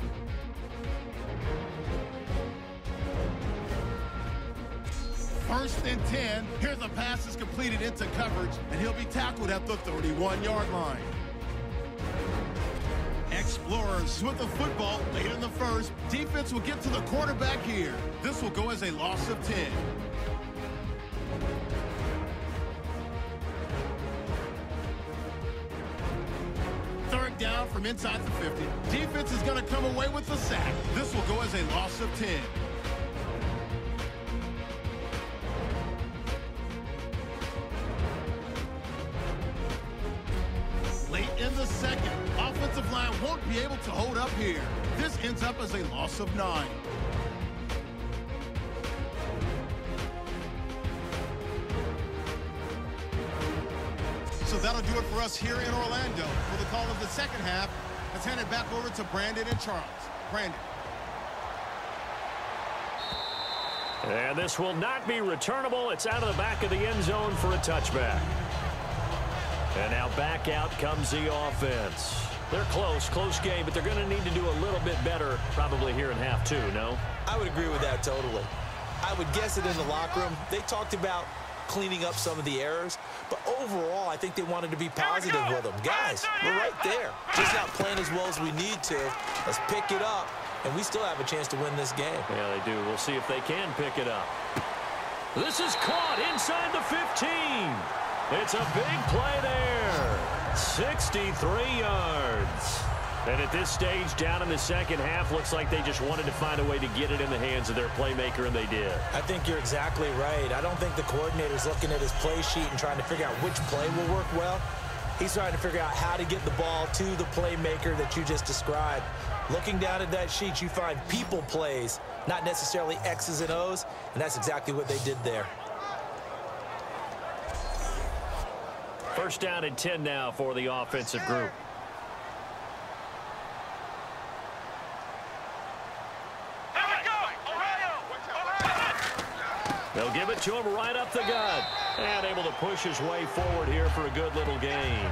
Speaker 1: First and 10. Here the pass is completed into coverage, and he'll be tackled at the 31-yard line. Explorers with the football late in the first. Defense will get to the quarterback here. This will go as a loss of 10. Third down from inside the 50. Defense is going to come away with the sack. This will go as a loss of 10. Late in the second, offensive line won't be able to hold up here. This ends up as a loss of 9. So that'll do it for us here in Orlando. For the call of the second half, let's hand it back over to Brandon and Charles. Brandon.
Speaker 2: And this will not be returnable. It's out of the back of the end zone for a touchback. And now back out comes the offense. They're close game, but they're going to need to do a little bit better probably here in half 2, no?
Speaker 3: I would agree with that totally. I would guess it in the locker room. They talked about cleaning up some of the errors, but overall, I think they wanted to be positive with them. Guys, we're right there. Just not playing as well as we need to. Let's pick it up, and we still have a chance to win this game.
Speaker 2: Yeah, they do. We'll see if they can pick it up. This is caught inside the 15. It's a big play there. 63 yards. And at this stage, down in the second half, looks like they just wanted to find a way to get it in the hands of their playmaker, and they did.
Speaker 3: I think you're exactly right. I don't think the coordinator's looking at his play sheet and trying to figure out which play will work well. He's trying to figure out how to get the ball to the playmaker that you just described. Looking down at that sheet, you find people plays, not necessarily X's and O's, and that's exactly what they did there.
Speaker 2: First down and 10 now for the offensive group. They'll give it to him right up the gut. And able to push his way forward here for a good little gain.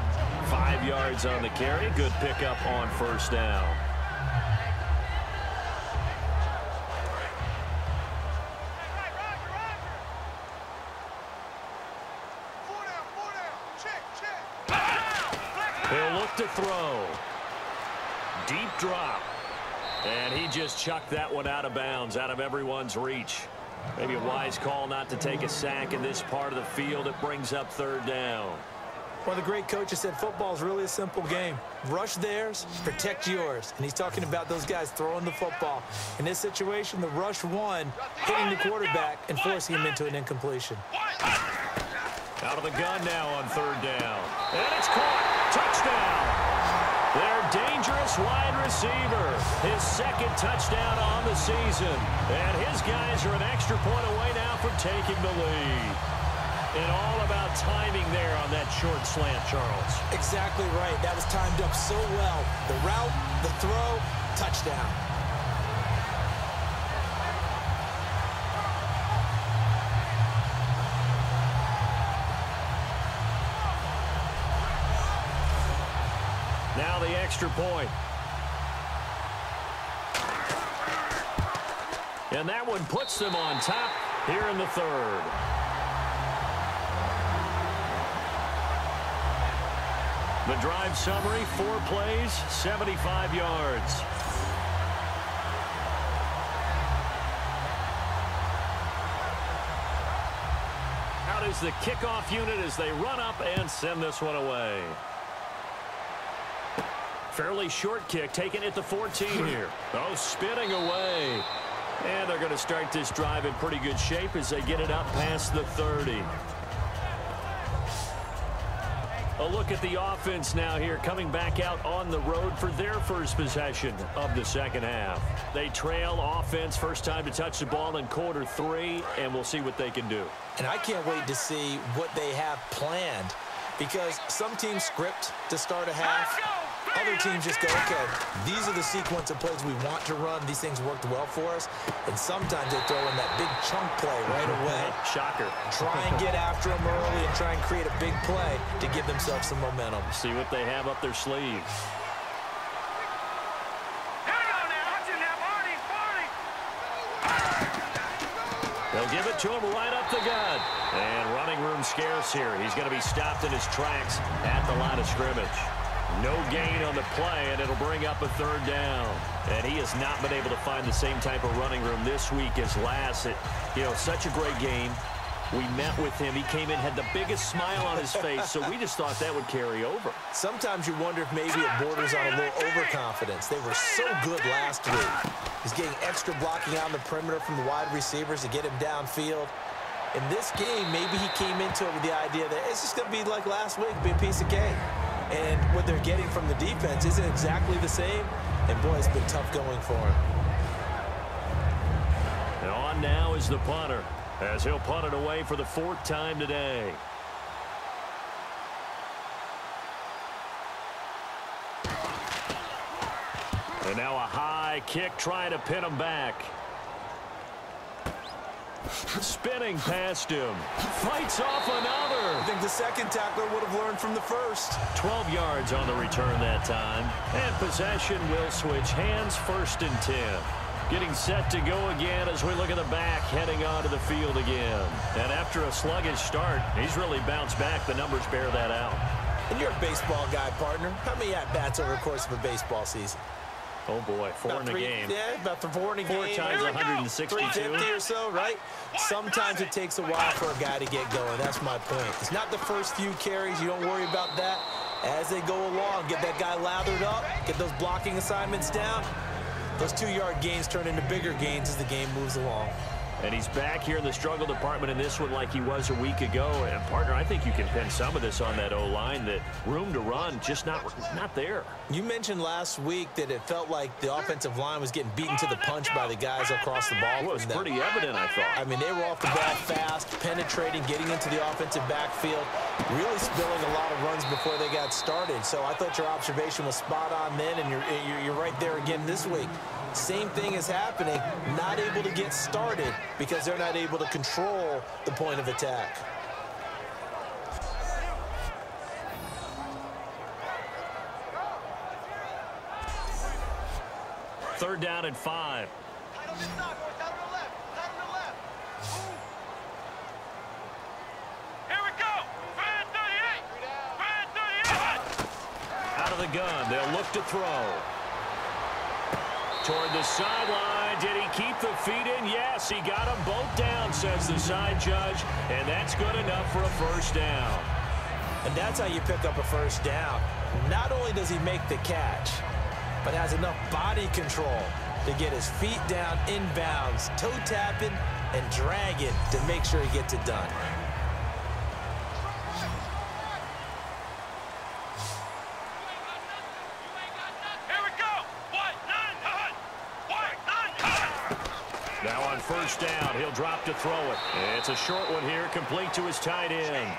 Speaker 2: 5 yards on the carry. Good pickup on first down. He'll look to throw. Deep drop. And he just chucked that one out of bounds, out of everyone's reach. Maybe a wise call not to take a sack in this part of the field. It brings up third down.
Speaker 3: Well, the great coach has said football is really a simple game. Rush theirs, protect yours. And he's talking about those guys throwing the football. In this situation, the rush one, hitting the quarterback and forcing him into an incompletion.
Speaker 2: Out of the gun now on third down. And it's caught. Touchdown. Their dangerous wide receiver. His second touchdown on the season. And his guys are an extra point away now from taking the lead. And all about timing there on that short slant, Charles.
Speaker 3: Exactly right. That was timed up so well. The route, the throw, touchdown.
Speaker 2: Now the extra point. And that one puts them on top here in the third. The drive summary, 4 plays, 75 yards. Out is the kickoff unit as they run up and send this one away. Fairly short kick, taken at the 14 here. Oh, spinning away. And they're going to start this drive in pretty good shape as they get it up past the 30. A look at the offense now here, coming back out on the road for their first possession of the second half. They trail offense, first time to touch the ball in quarter 3, and we'll see what they can do.
Speaker 3: And I can't wait to see what they have planned, because some teams script to start a half. Other teams just go, okay, these are the sequence of plays we want to run. These things worked well for us. And sometimes they throw in that big chunk play right away.
Speaker 2: Shocker.
Speaker 3: Try and get after them early and try and create a big play to give themselves some momentum.
Speaker 2: See what they have up their sleeve. They'll give it to him right up the gut. And running room scarce here. He's going to be stopped in his tracks at the line of scrimmage. No gain on the play, and it'll bring up a third down. And he has not been able to find the same type of running room this week as last. Such a great game. We met with him. He came in, had the biggest smile on his face, so we just thought that would carry over.
Speaker 3: Sometimes you wonder if maybe it borders on a little overconfidence. They were so good last week. He's getting extra blocking on the perimeter from the wide receivers to get him downfield. In this game, maybe he came into it with the idea that it's just going to be like last week, be a piece of cake. And what they're getting from the defense isn't exactly the same. And, boy, it's been tough going for him.
Speaker 2: And on now is the punter, as he'll punt it away for the 4th time today. And now a high kick trying to pin him back. Spinning past him. Fights off another.
Speaker 3: I think the second tackler would have learned from the first.
Speaker 2: 12 yards on the return that time. And possession will switch hands, 1st and 10. Getting set to go again as we look at the back, heading onto the field again. And after a sluggish start, he's really bounced back. The numbers bear that out.
Speaker 3: And you're a baseball guy, partner. How many at-bats over the course of a baseball season?
Speaker 2: Oh, boy, 4 in a game.
Speaker 3: Yeah, about 4 in a game.
Speaker 2: 4 times 162.
Speaker 3: 350 or so, right? Sometimes it takes a while for a guy to get going. That's my point. It's not the first few carries. You don't worry about that. As they go along, get that guy lathered up, get those blocking assignments down. Those 2-yard gains turn into bigger gains as the game moves along.
Speaker 2: And he's back here in the struggle department in this one like he was a week ago. And, partner, I think you can pin some of this on that O-line, that room to run just not there.
Speaker 3: You mentioned last week that it felt like the offensive line was getting beaten to the punch by the guys across the ball.
Speaker 2: Well, it was pretty evident, I thought.
Speaker 3: I mean, they were off the ball fast, penetrating, getting into the offensive backfield, really spilling a lot of runs before they got started. So I thought your observation was spot on then, and you're right there again this week. Same thing is happening, not able to get started because they're not able to control the point of attack.
Speaker 2: Third down and 5.
Speaker 4: Here we go. Fan 38. Fan 38.
Speaker 2: Out of the gun, they'll look to throw. Toward the sideline. Did he keep the feet in? Yes, he got them both down, says the side judge. And that's good enough for a first down.
Speaker 3: And that's how you pick up a first down. Not only does he make the catch, but has enough body control to get his feet down inbounds, toe tapping and dragging to make sure he gets it done.
Speaker 2: Now on first down, he'll drop to throw it. It's a short one here, complete to his tight end.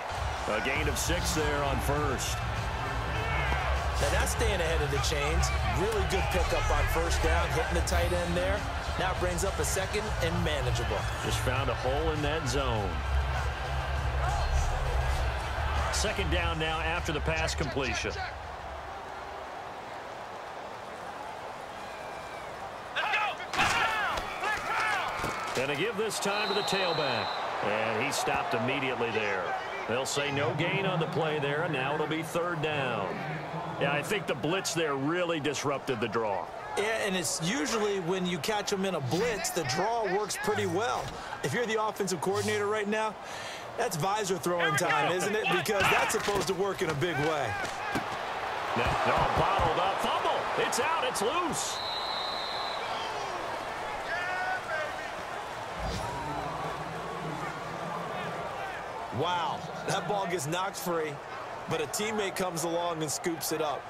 Speaker 2: A gain of 6 there on first.
Speaker 3: Now that's staying ahead of the chains. Really good pickup on first down, hitting the tight end there. Now brings up a second and manageable.
Speaker 2: Just found a hole in that zone. Second down now after the pass completion. Gonna give this time to the tailback. And he stopped immediately there. They'll say no gain on the play there, and now it'll be third down. Yeah, I think the blitz there really disrupted the draw.
Speaker 3: Yeah, and it's usually when you catch them in a blitz, the draw works pretty well. If you're the offensive coordinator right now, that's visor throwing time, isn't it? Because that's supposed to work in a big way.
Speaker 2: No, bottled up. Fumble. It's out. It's loose.
Speaker 3: Wow, that ball gets knocked free. but a teammate comes along and scoops it up.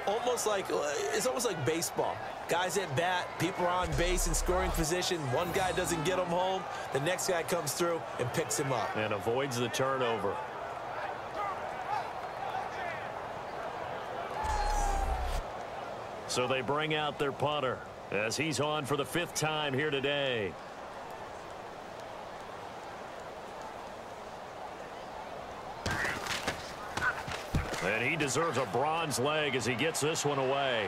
Speaker 3: It's almost like baseball. Guys at bat, people are on base in scoring position. One guy doesn't get him home. The next guy comes through and picks him up.
Speaker 2: And avoids the turnover. So they bring out their punter as he's on for the 5th time here today. And he deserves a bronze leg as he gets this one away.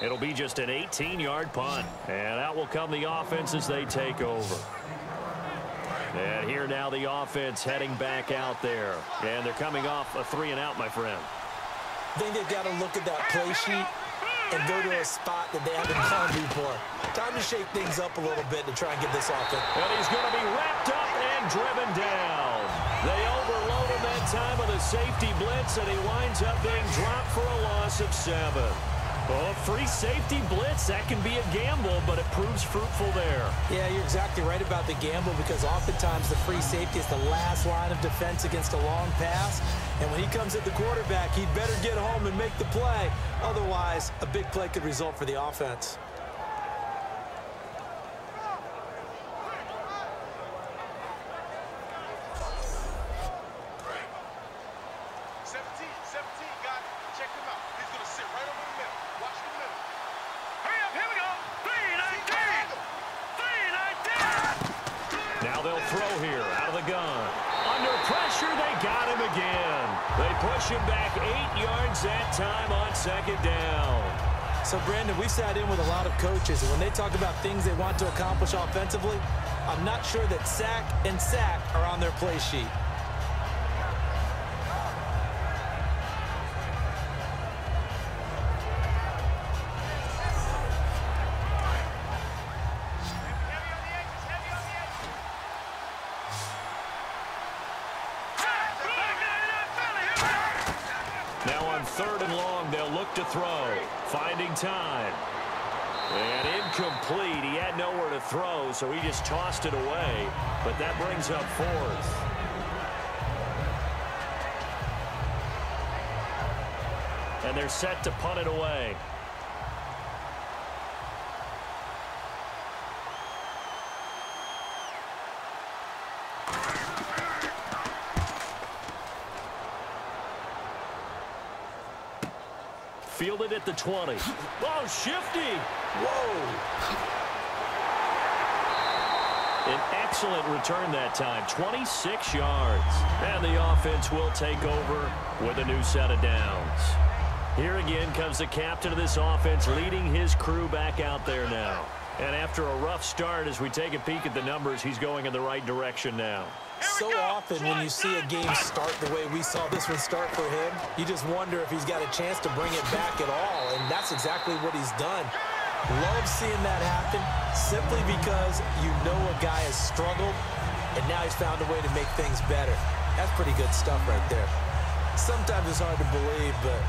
Speaker 2: It'll be just an 18-yard punt. And out will come the offense as they take over. And here now the offense heading back out there. And they're coming off a 3-and-out, my friend.
Speaker 3: I think they've got to look at that play sheet and go to a spot that they haven't gone before. Time to shake things up a little bit to try and get this offense.
Speaker 2: And he's going to be wrapped up and driven down. They overload him that time with a safety blitz, and he winds up being dropped for a loss of 7. Well, a free safety blitz, that can be a gamble, but it proves fruitful there.
Speaker 3: Yeah, you're exactly right about the gamble, because oftentimes the free safety is the last line of defense against a long pass. And when he comes at the quarterback, he'd better get home and make the play. Otherwise, a big play could result for the offense.
Speaker 2: Push him back 8 yards that time on 2nd down.
Speaker 3: So, Brandon, we've sat in with a lot of coaches, and when they talk about things they want to accomplish offensively, I'm not sure that sack and sack are on their play sheet.
Speaker 2: To throw, finding time, and incomplete. He had nowhere to throw, so he just tossed it away, but that brings up 4th. And they're set to punt it away. Fielded at the 20. Oh, shifty.
Speaker 3: Whoa.
Speaker 2: An excellent return that time. 26 yards. And the offense will take over with a new set of downs. Here again comes the captain of this offense, leading his crew back out there now. And after a rough start, as we take a peek at the numbers, he's going in the right direction now.
Speaker 3: So often when you see a game start the way we saw this one start for him, you just wonder if he's got a chance to bring it back at all, and that's exactly what he's done. Love seeing that happen simply because you know a guy has struggled, and now he's found a way to make things better. That's pretty good stuff right there. Sometimes it's hard to believe, but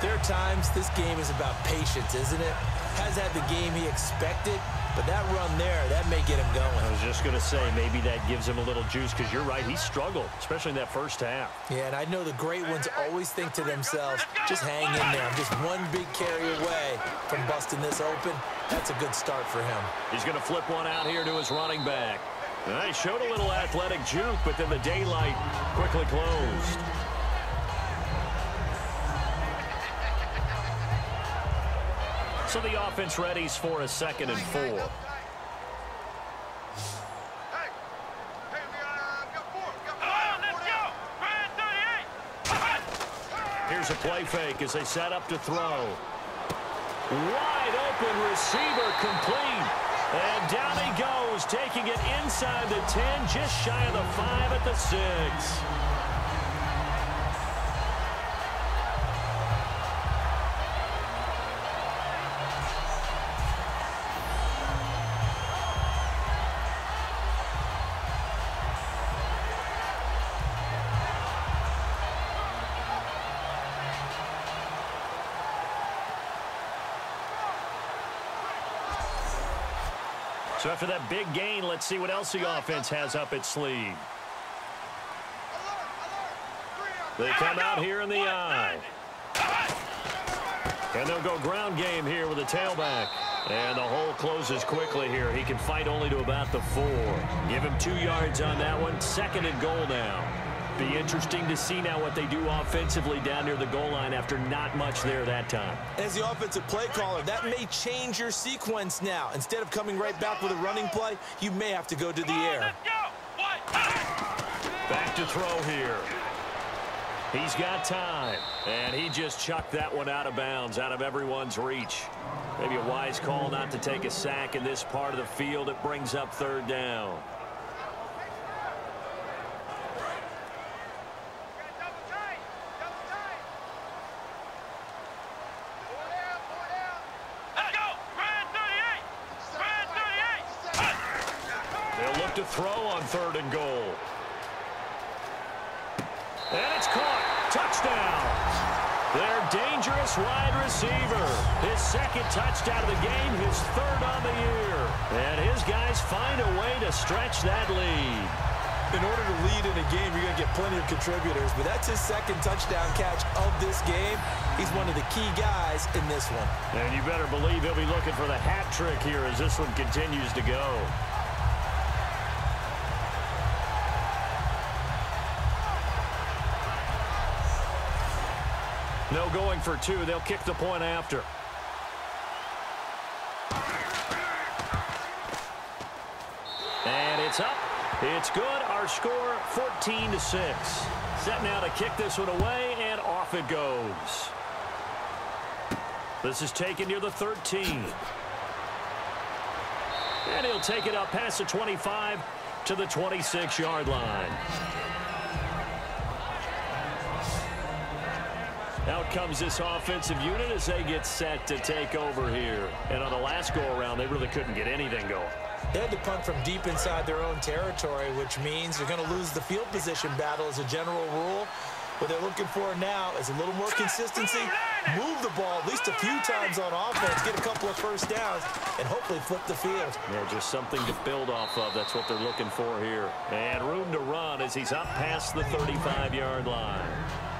Speaker 3: there are times this game is about patience, isn't it? Has had the game he expected, but that run there, that may get him going.
Speaker 2: I was just going to say, maybe that gives him a little juice, because you're right, he struggled, especially in that first half.
Speaker 3: Yeah, and I know the great ones always think to themselves, just hang in there. I'm just one big carry away from busting this open. That's a good start for him.
Speaker 2: He's going to flip one out here to his running back. He showed a little athletic juke, but then the daylight quickly closed. So the offense readies for a 2nd and 4. Here's a play fake as they set up to throw. Wide open receiver, complete. And down he goes, taking it inside the 10, just shy of the 5 at the 6. So after that big gain, let's see what else the offense has up its sleeve. They come out here in the I. And they'll go ground game here with a tailback. And the hole closes quickly here. He can fight only to about the 4. Give him 2 yards on that one. 2nd and goal now. Be interesting to see now what they do offensively down near the goal line after not much there that time.
Speaker 3: As the offensive play caller, that may change your sequence now. Instead of coming right back with a running play, you may have to go to the air.
Speaker 2: Back to throw here. He's got time, and he just chucked that one out of bounds, out of everyone's reach. Maybe a wise call not to take a sack in this part of the field. It brings up 3rd down. They'll look to throw on 3rd and goal. And it's caught. Touchdown. Their dangerous wide receiver. His 2nd touchdown of the game, his 3rd on the year. And his guys find a way to stretch that lead.
Speaker 3: In order to lead in a game, you're going to get plenty of contributors, but that's his 2nd touchdown catch of this game. He's one of the key guys in this one.
Speaker 2: And you better believe he'll be looking for the hat trick here as this one continues to go. No going for 2. They'll kick the point after. And it's up. It's good. Our score 14-6. Set now to kick this one away, and off it goes. This is taken near the 13. And he'll take it up past the 25 to the 26-yard line. Out comes this offensive unit as they get set to take over here. And on the last go-around, they really couldn't get anything going.
Speaker 3: They had to punt from deep inside their own territory, which means they're going to lose the field position battle as a general rule. What they're looking for now is a little more consistency, move the ball at least a few times on offense, get a couple of 1st downs, and hopefully flip the field.
Speaker 2: Yeah, just something to build off of. That's what they're looking for here. And room to run as he's up past the 35-yard line.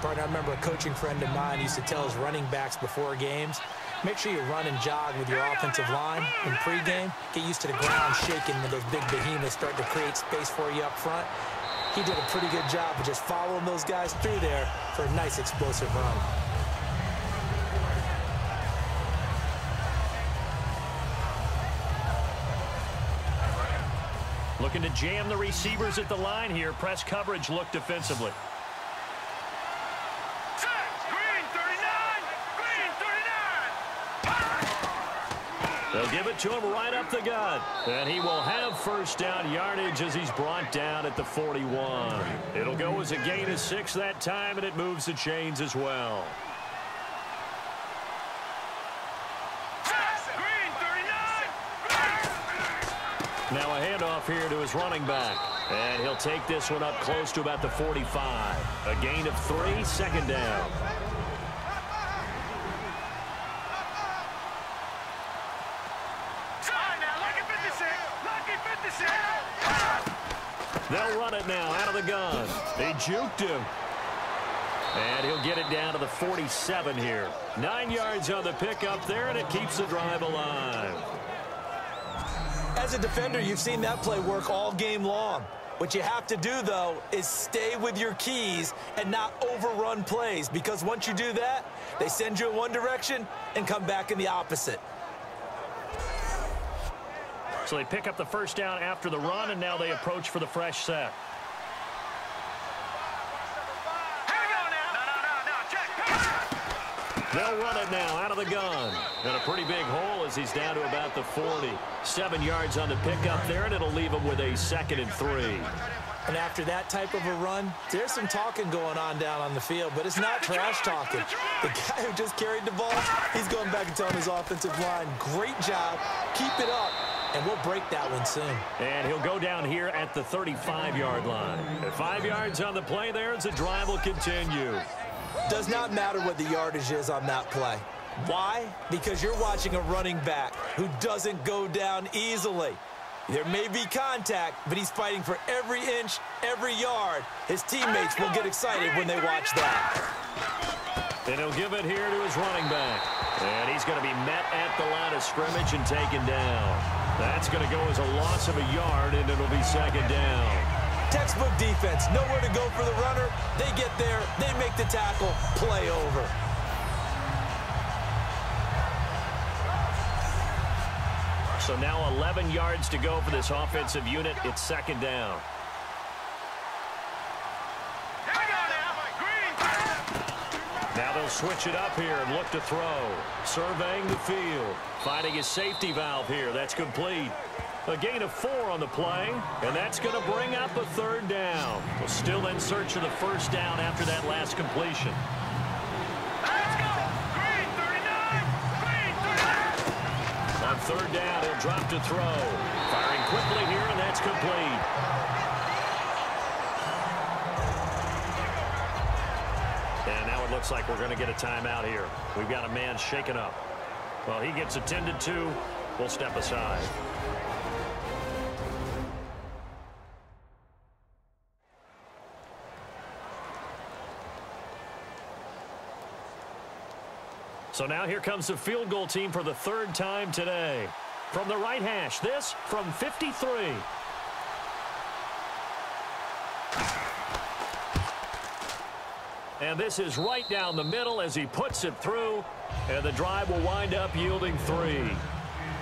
Speaker 3: Partner, I remember a coaching friend of mine used to tell his running backs before games, make sure you run and jog with your offensive line in pregame. Get used to the ground shaking when those big behemoths start to create space for you up front. He did a pretty good job of just following those guys through there for a nice explosive run.
Speaker 2: Looking to jam the receivers at the line here. Press coverage look defensively. They'll give it to him right up the gut. And he will have 1st down yardage as he's brought down at the 41. It'll go as a gain of 6 that time, and it moves the chains as well. Now a handoff here to his running back. And he'll take this one up close to about the 45. A gain of 3, 2nd down. They'll run it now out of the gun. They juked him. And he'll get it down to the 47 here. 9 yards on the pickup there, and it keeps the drive alive.
Speaker 3: As a defender, you've seen that play work all game long. What you have to do, though, is stay with your keys and not overrun plays, because once you do that, they send you in one direction and come back in the opposite.
Speaker 2: So they pick up the 1st down after the run, and now they approach for the fresh set. They'll run it now out of the gun. And a pretty big hole as he's down to about the 40. 7 yards on the pickup there, and it'll leave him with a 2nd and 3.
Speaker 3: And after that type of a run, there's some talking going on down on the field, but it's not trash talking. The guy who just carried the ball, he's going back and telling his offensive line, great job, keep it up, and we'll break that one soon.
Speaker 2: And he'll go down here at the 35-yard line. At 5 yards on the play there as the drive will continue.
Speaker 3: Does not matter what the yardage is on that play. Why? Because you're watching a running back who doesn't go down easily. There may be contact, but he's fighting for every inch, every yard. His teammates will get excited when they watch that.
Speaker 2: And he'll give it here to his running back. And he's going to be met at the line of scrimmage and taken down. That's going to go as a loss of a yard, and it'll be second down.
Speaker 3: Textbook defense, nowhere to go for the runner. They get there, they make the tackle, play over.
Speaker 2: So now 11 yards to go for this offensive unit. It's second down. Now they'll switch it up here and look to throw. Surveying the field. Finding his safety valve here. That's complete. A gain of 4 on the play, and that's going to bring up a third down. We'll still in search of the first down after that last completion.
Speaker 4: Let's go! Green 39! Green 39!
Speaker 2: On third down, he'll drop to throw. Firing quickly here, and that's complete. And now it looks like we're going to get a timeout here. We've got a man shaken up. Well, he gets attended to. We'll step aside. So now here comes the field goal team for the third time today. From the right hash, this from 53. And this is right down the middle as he puts it through. And the drive will wind up yielding 3.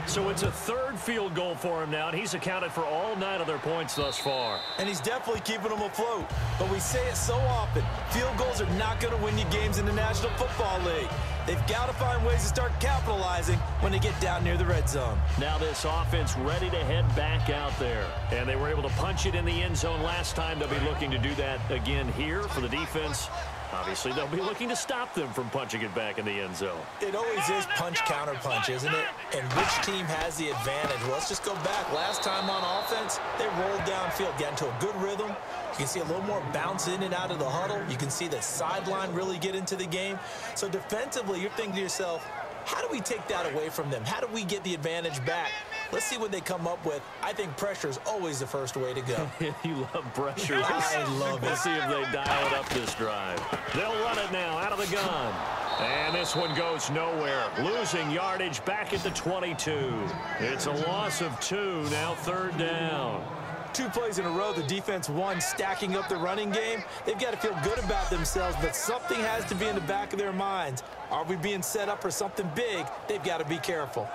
Speaker 2: So it's a third field goal for him now, and he's accounted for all 9 of their points thus far.
Speaker 3: And he's definitely keeping them afloat. But we say it so often, field goals are not going to win you games in the National Football League. They've got to find ways to start capitalizing when they get down near the red zone.
Speaker 2: Now this offense ready to head back out there. And they were able to punch it in the end zone last time. They'll be looking to do that again here for the defense. Obviously, they'll be looking to stop them from punching it back in the end zone.
Speaker 3: It always is punch-counter-punch, isn't it? And which team has the advantage? Well, let's just go back. Last time on offense, they rolled downfield, got into a good rhythm. You can see a little more bounce in and out of the huddle. You can see the sideline really get into the game. So defensively, you're thinking to yourself, how do we take that away from them? How do we get the advantage back? Let's see what they come up with. I think pressure is always the first way to go.
Speaker 2: You love pressure.
Speaker 3: I love it.
Speaker 2: Let's see if they dial it up this drive. They'll run it now out of the gun. And this one goes nowhere. Losing yardage back at the 22. It's a loss of 2, now third down.
Speaker 3: 2 plays in a row, the defense won, stacking up the running game. They've got to feel good about themselves, but something has to be in the back of their minds. Are we being set up for something big? They've got to be careful.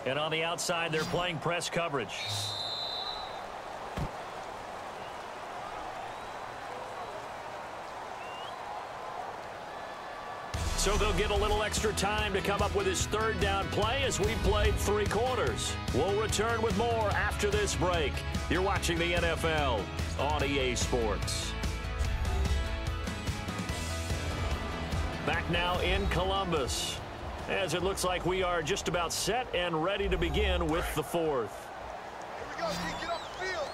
Speaker 2: And on the outside, they're playing press coverage. So they'll get a little extra time to come up with his third down play as we played 3 quarters. We'll return with more after this break. You're watching the NFL on EA Sports. Back now in Columbus, as it looks like we are just about set and ready to begin with the 4th.
Speaker 7: Here we go, D. Get off the field.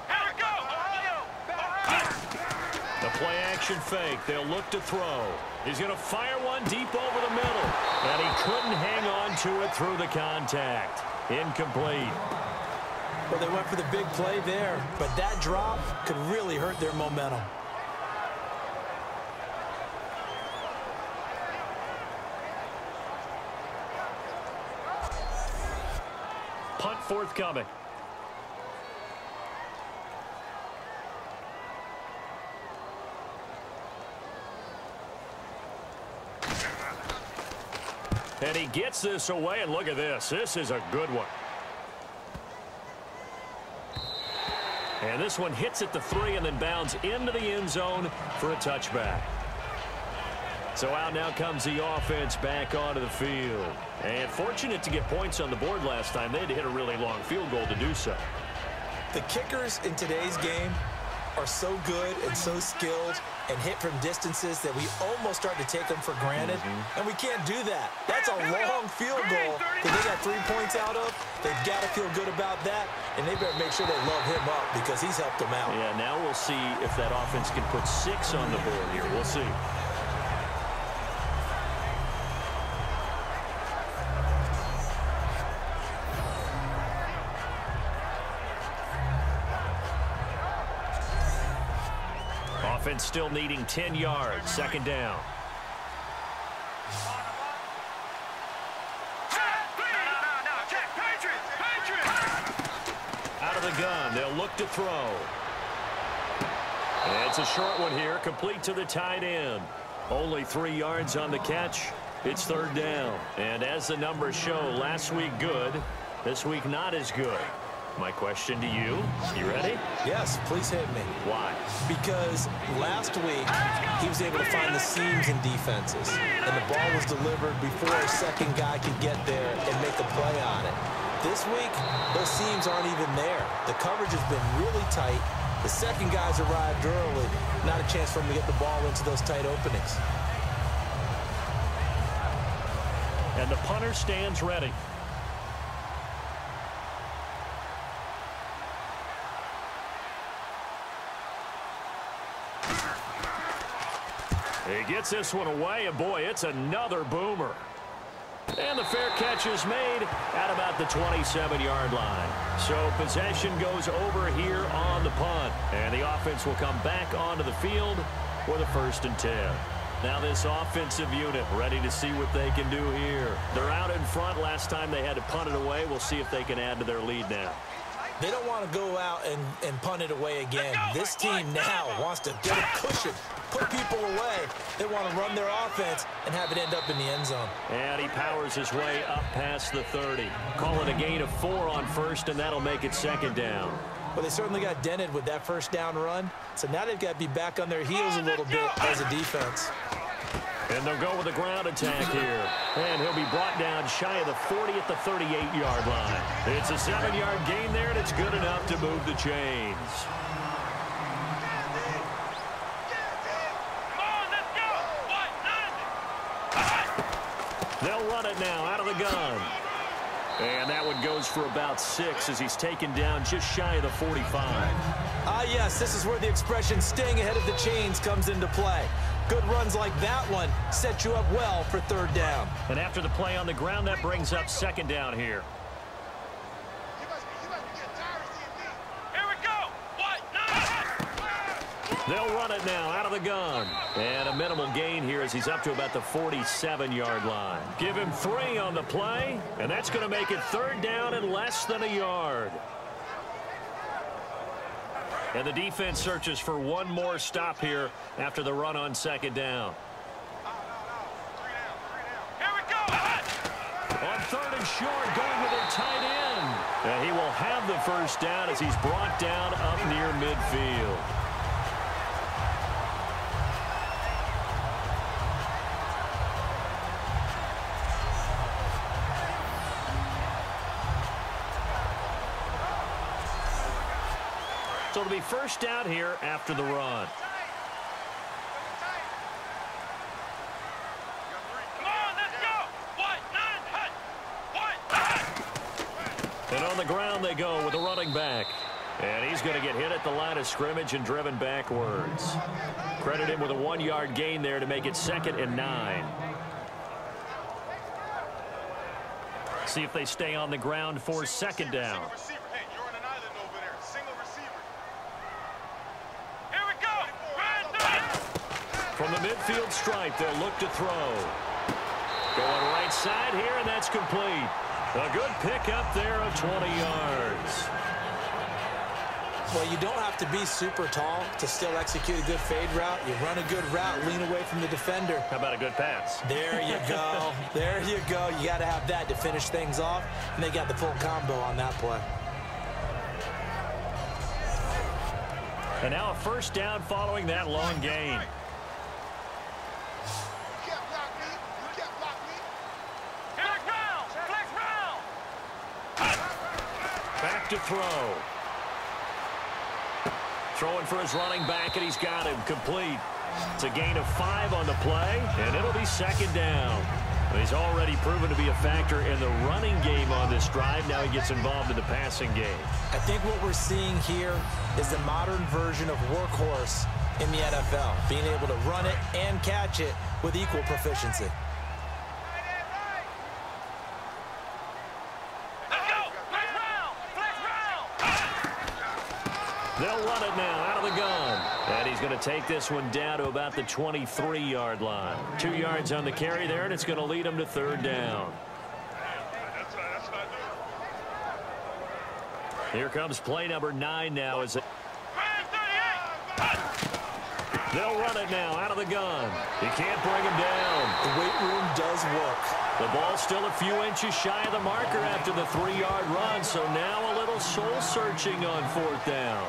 Speaker 4: Here we go!
Speaker 2: The play action fake. They'll look to throw. He's going to fire one deep over the middle. And he couldn't hang on to it through the contact. Incomplete.
Speaker 3: Well, they went for the big play there, but that drop could really hurt their momentum.
Speaker 2: Punt forthcoming. And he gets this away, and look at this. This is a good one. And this one hits at the 3 and then bounds into the end zone for a touchback. So out now comes the offense back onto the field. And fortunate to get points on the board last time. They had to hit a really long field goal to do so.
Speaker 3: The kickers in today's game are so good and so skilled and hit from distances that we almost start to take them for granted, and we can't do that. That's a long field goal that they got 3 points out of. They've got to feel good about that, and they better make sure they love him up because he's helped them out.
Speaker 2: Yeah, now we'll see if that offense can put 6 on the board here. We'll see. Offense still needing 10 yards. Second down. Out of the gun. They'll look to throw. And it's a short one here. Complete to the tight end. Only 3 yards on the catch. It's third down. And as the numbers show, last week good. This week not as good. My question to you ready?
Speaker 3: Yes, please hit me.
Speaker 2: Why?
Speaker 3: Because last week, he was able to find the seams in defenses, and the ball was delivered before a second guy could get there and make a play on it. This week, those seams aren't even there. The coverage has been really tight. The second guy's arrived early. Not a chance for him to get the ball into those tight openings.
Speaker 2: And the punter stands ready. He gets this one away, and boy, it's another boomer. And the fair catch is made at about the 27-yard line. So possession goes over here on the punt. And the offense will come back onto the field for the 1st and 10. Now this offensive unit ready to see what they can do here. They're out in front. Last time they had to punt it away. We'll see if they can add to their lead now.
Speaker 3: They don't want to go out and punt it away again. This team now wants to get a cushion, put people away. They want to run their offense and have it end up in the end zone.
Speaker 2: And he powers his way up past the 30. Call it a gain of 4 on first, and that'll make it second down.
Speaker 3: Well, they certainly got dented with that first down run. So now they've got to be back on their heels a little bit as a defense.
Speaker 2: And they'll go with a ground attack here. And he'll be brought down shy of the 40 at the 38-yard line. It's a 7-yard gain there, and it's good enough to move the chains. They'll run it now out of the gun. And that one goes for about 6 as he's taken down just shy of the 45.
Speaker 3: Ah, yes, this is where the expression staying ahead of the chains comes into play. Good runs like that one set you up well for third down.
Speaker 2: And after the play on the ground, that brings up second down here.
Speaker 4: Here we go.
Speaker 2: They'll run it now out of the gun. And a minimal gain here as he's up to about the 47-yard line. Give him 3 on the play, and that's going to make it third down and less than a yard. And the defense searches for one more stop here after the run on second down.
Speaker 4: Here we go.
Speaker 2: On third and short, going with their tight end. And he will have the first down as he's brought down up near midfield. So it'll be first down here after the run.
Speaker 4: Come on, let's go.
Speaker 2: And on the ground they go with the running back. And he's going to get hit at the line of scrimmage and driven backwards. Credit him with a 1-yard gain there to make it 2nd and 9. See if they stay on the ground for second down. From the midfield stripe, they'll look to throw. Going right side here, and that's complete. A good pickup there of 20 yards.
Speaker 3: Well, you don't have to be super tall to still execute a good fade route. You run a good route, lean away from the defender.
Speaker 2: How about a good pass?
Speaker 3: There you go. There you go. You got to have that to finish things off, and they got the full combo on that play.
Speaker 2: And now a first down following that long gain. Back to throw. Throwing for his running back, and he's got him complete. It's a gain of 5 on the play, and it'll be second down. He's already proven to be a factor in the running game on this drive. Now he gets involved in the passing game.
Speaker 3: I think what we're seeing here is the modern version of workhorse in the NFL, being able to run it and catch it with equal proficiency.
Speaker 2: They'll run it now out of the gun. And he's going to take this one down to about the 23-yard line. 2 yards on the carry there, and it's going to lead him to third down. Here comes play number 9 now. They'll run it now out of the gun. He can't bring him down.
Speaker 3: The weight room does work.
Speaker 2: The ball's still a few inches shy of the marker after the 3-yard run, so now a little soul-searching on 4th down.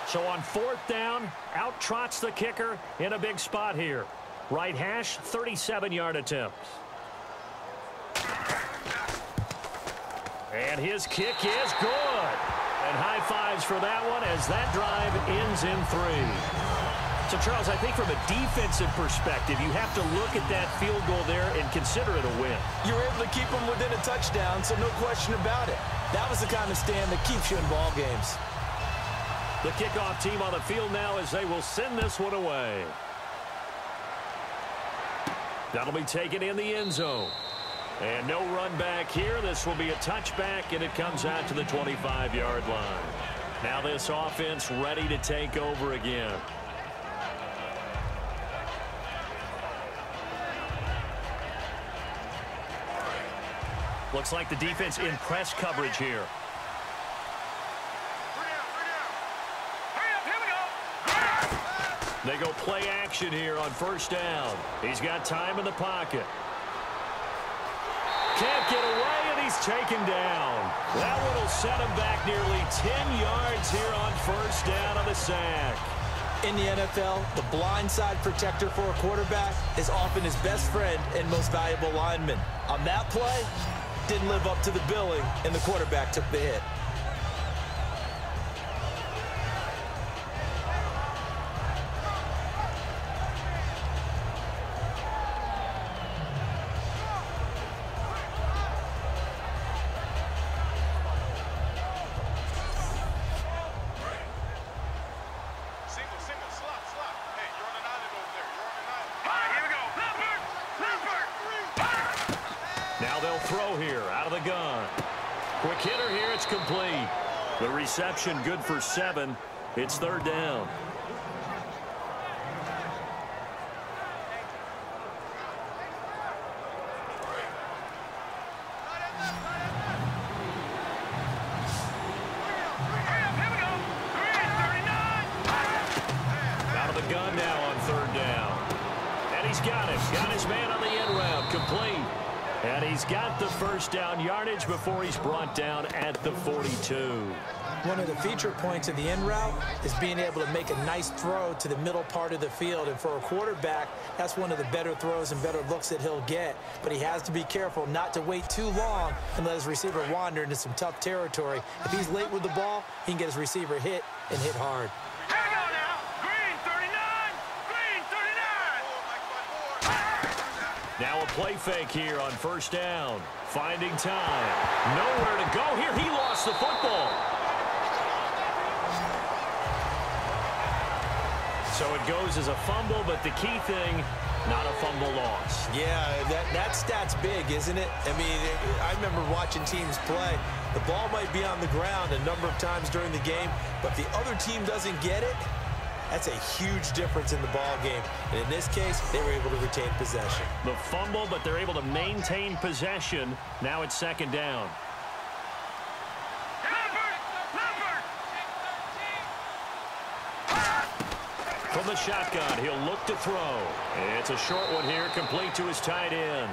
Speaker 2: So on 4th down, out trots the kicker in a big spot here. Right hash, 37-yard attempt. And his kick is good. And high fives for that one as that drive ends in 3. So, Charles, I think from a defensive perspective, you have to look at that field goal there and consider it a win.
Speaker 3: You were able to keep them within a touchdown, so no question about it. That was the kind of stand that keeps you in ball games.
Speaker 2: The kickoff team on the field now as they will send this one away. That'll be taken in the end zone. And no run back here. This will be a touchback, and it comes out to the 25-yard line. Now this offense ready to take over again. Looks like the defense in press coverage here. They go play action here on 1st down. He's got time in the pocket. Can't get away, and he's taken down. That one will set him back nearly 10 yards here on 1st down on the sack.
Speaker 3: In the NFL, the blindside protector for a quarterback is often his best friend and most valuable lineman. On that play, didn't live up to the billing, and the quarterback took the hit.
Speaker 2: Now they'll throw here out of the gun. Quick hitter here. It's complete. The reception good for 7. It's 3rd down. Out of the gun now on 3rd down. And he's got him. Got his man on the end route. Complete. And he's got the 1st down yardage before he's brought down at the 42.
Speaker 3: One of the feature points of the end route is being able to make a nice throw to the middle part of the field. And for a quarterback, that's one of the better throws and better looks that he'll get. But he has to be careful not to wait too long and let his receiver wander into some tough territory. If he's late with the ball, he can get his receiver hit and hit hard.
Speaker 4: Here we go now. Green 39. Green 39.
Speaker 2: Now a play fake here on 1st down. Finding time. Nowhere to go here. He lost the football. So it goes as a fumble, but the key thing, not a fumble loss.
Speaker 3: Yeah, that stat's big, isn't it? I mean, I remember watching teams play. The ball might be on the ground a number of times during the game, but if the other team doesn't get it, that's a huge difference in the ball game. And in this case, they were able to retain possession.
Speaker 2: The fumble, but they're able to maintain possession. Now it's 2nd down. From the shotgun, he'll look to throw. It's a short one here, complete to his tight end.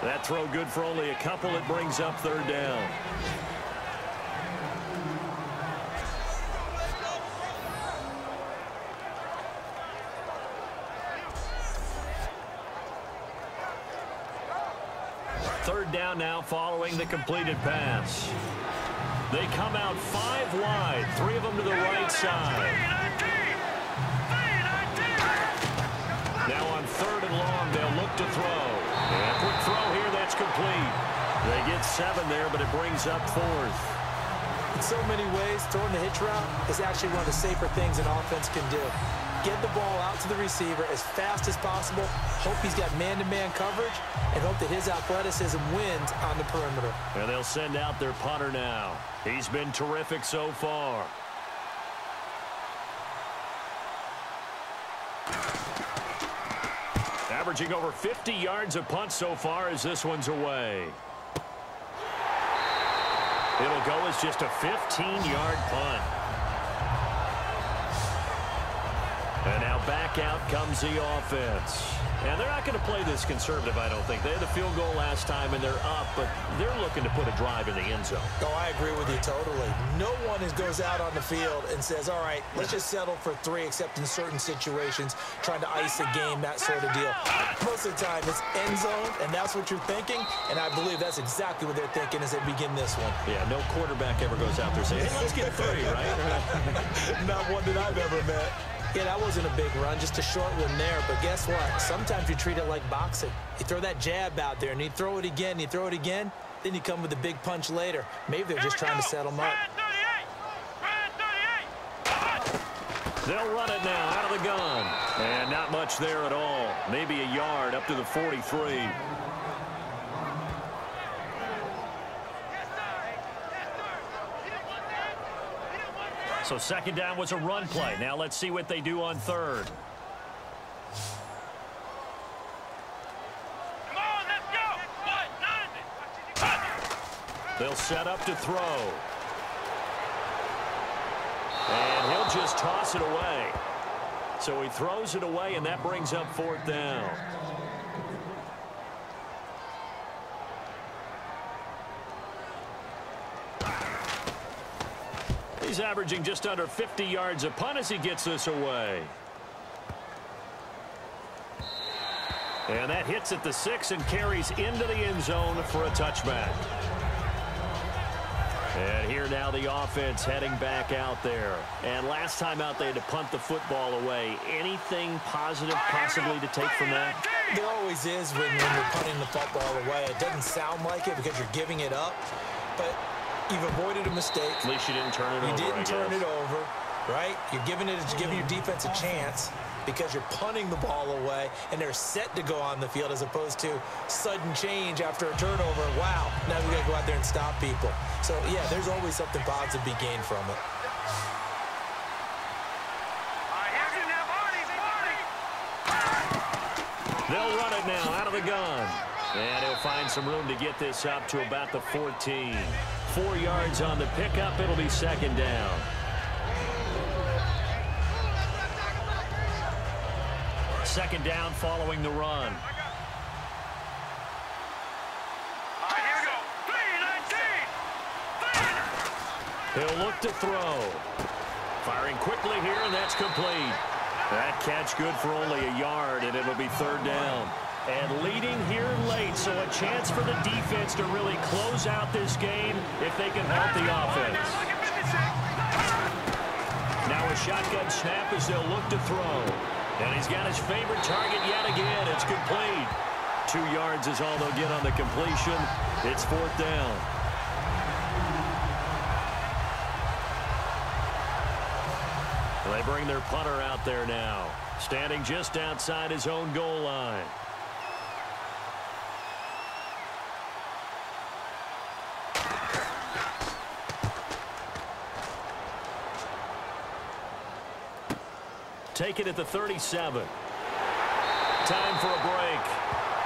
Speaker 2: That throw good for only a couple. It brings up 3rd down. third down now following the completed pass. They come out 5 wide, 3 of them to the right side. Now on 3rd and long, they'll look to throw. And quick throw here, that's complete. They get 7 there, but it brings up 4th.
Speaker 3: In so many ways, throwing the hitch route is actually one of the safer things an offense can do. Get the ball out to the receiver as fast as possible, hope he's got man-to-man coverage, and hope that his athleticism wins on the perimeter.
Speaker 2: And they'll send out their punter now. He's been terrific so far. Averaging over 50 yards a punt so far as this one's away. It'll go as just a 15-yard punt. And now back out comes the offense. And they're not going to play this conservative, I don't think. They had the field goal last time, and they're up, but they're looking to put a drive in the end zone.
Speaker 3: Oh, I agree with you totally. No one goes out on the field and says, all right, let's just settle for 3, except in certain situations, trying to ice a game, that sort of deal. Most of the time, it's end zone, and that's what you're thinking, and I believe that's exactly what they're thinking as they begin this one.
Speaker 2: Yeah, no quarterback ever goes out there saying, hey, let's get 3, right?
Speaker 3: Not one that I've ever met. Yeah, that wasn't a big run, just a short one there. But guess what? Sometimes you treat it like boxing. You throw that jab out there, and you throw it again, then you come with a big punch later. Maybe they're just trying to set them up.
Speaker 2: They'll run it now out of the gun. And not much there at all. Maybe a yard up to the 43. So 2nd down was a run play. Now let's see what they do on 3rd.
Speaker 4: Come on, let's go.
Speaker 2: They'll set up to throw. And he'll just toss it away. So he throws it away, and that brings up 4th down. He's averaging just under 50 yards a punt as he gets this away. And that hits at the 6 and carries into the end zone for a touchback. And here now the offense heading back out there. And last time out they had to punt the football away. Anything positive possibly to take from that?
Speaker 3: There always is when you're punting the football away. It doesn't sound like it because you're giving it up, but you've avoided a mistake.
Speaker 2: At least you didn't turn it over.
Speaker 3: You didn't turn it over, right? You're giving your defense a chance because you're punting the ball away, and they're set to go on the field as opposed to sudden change after a turnover. Wow, now we got to go out there and stop people. So, yeah, there's always something positive to be gained from it.
Speaker 2: They'll run it now out of the gun. And he'll find some room to get this up to about the 14. 4 yards on the pickup. It'll be 2nd down. Second down following the run.
Speaker 4: Here we go. 3-19.
Speaker 2: He'll look to throw. Firing quickly here, and that's complete. That catch good for only a yard, and it'll be 3rd down. And leading here late, so a chance for the defense to really close out this game if they can help the offense. Now a shotgun snap as they'll look to throw. And he's got his favorite target yet again. It's complete. 2 yards is all they'll get on the completion. It's 4th down. They bring their punter out there now, standing just outside his own goal line. Take it at the 37. Time for a break.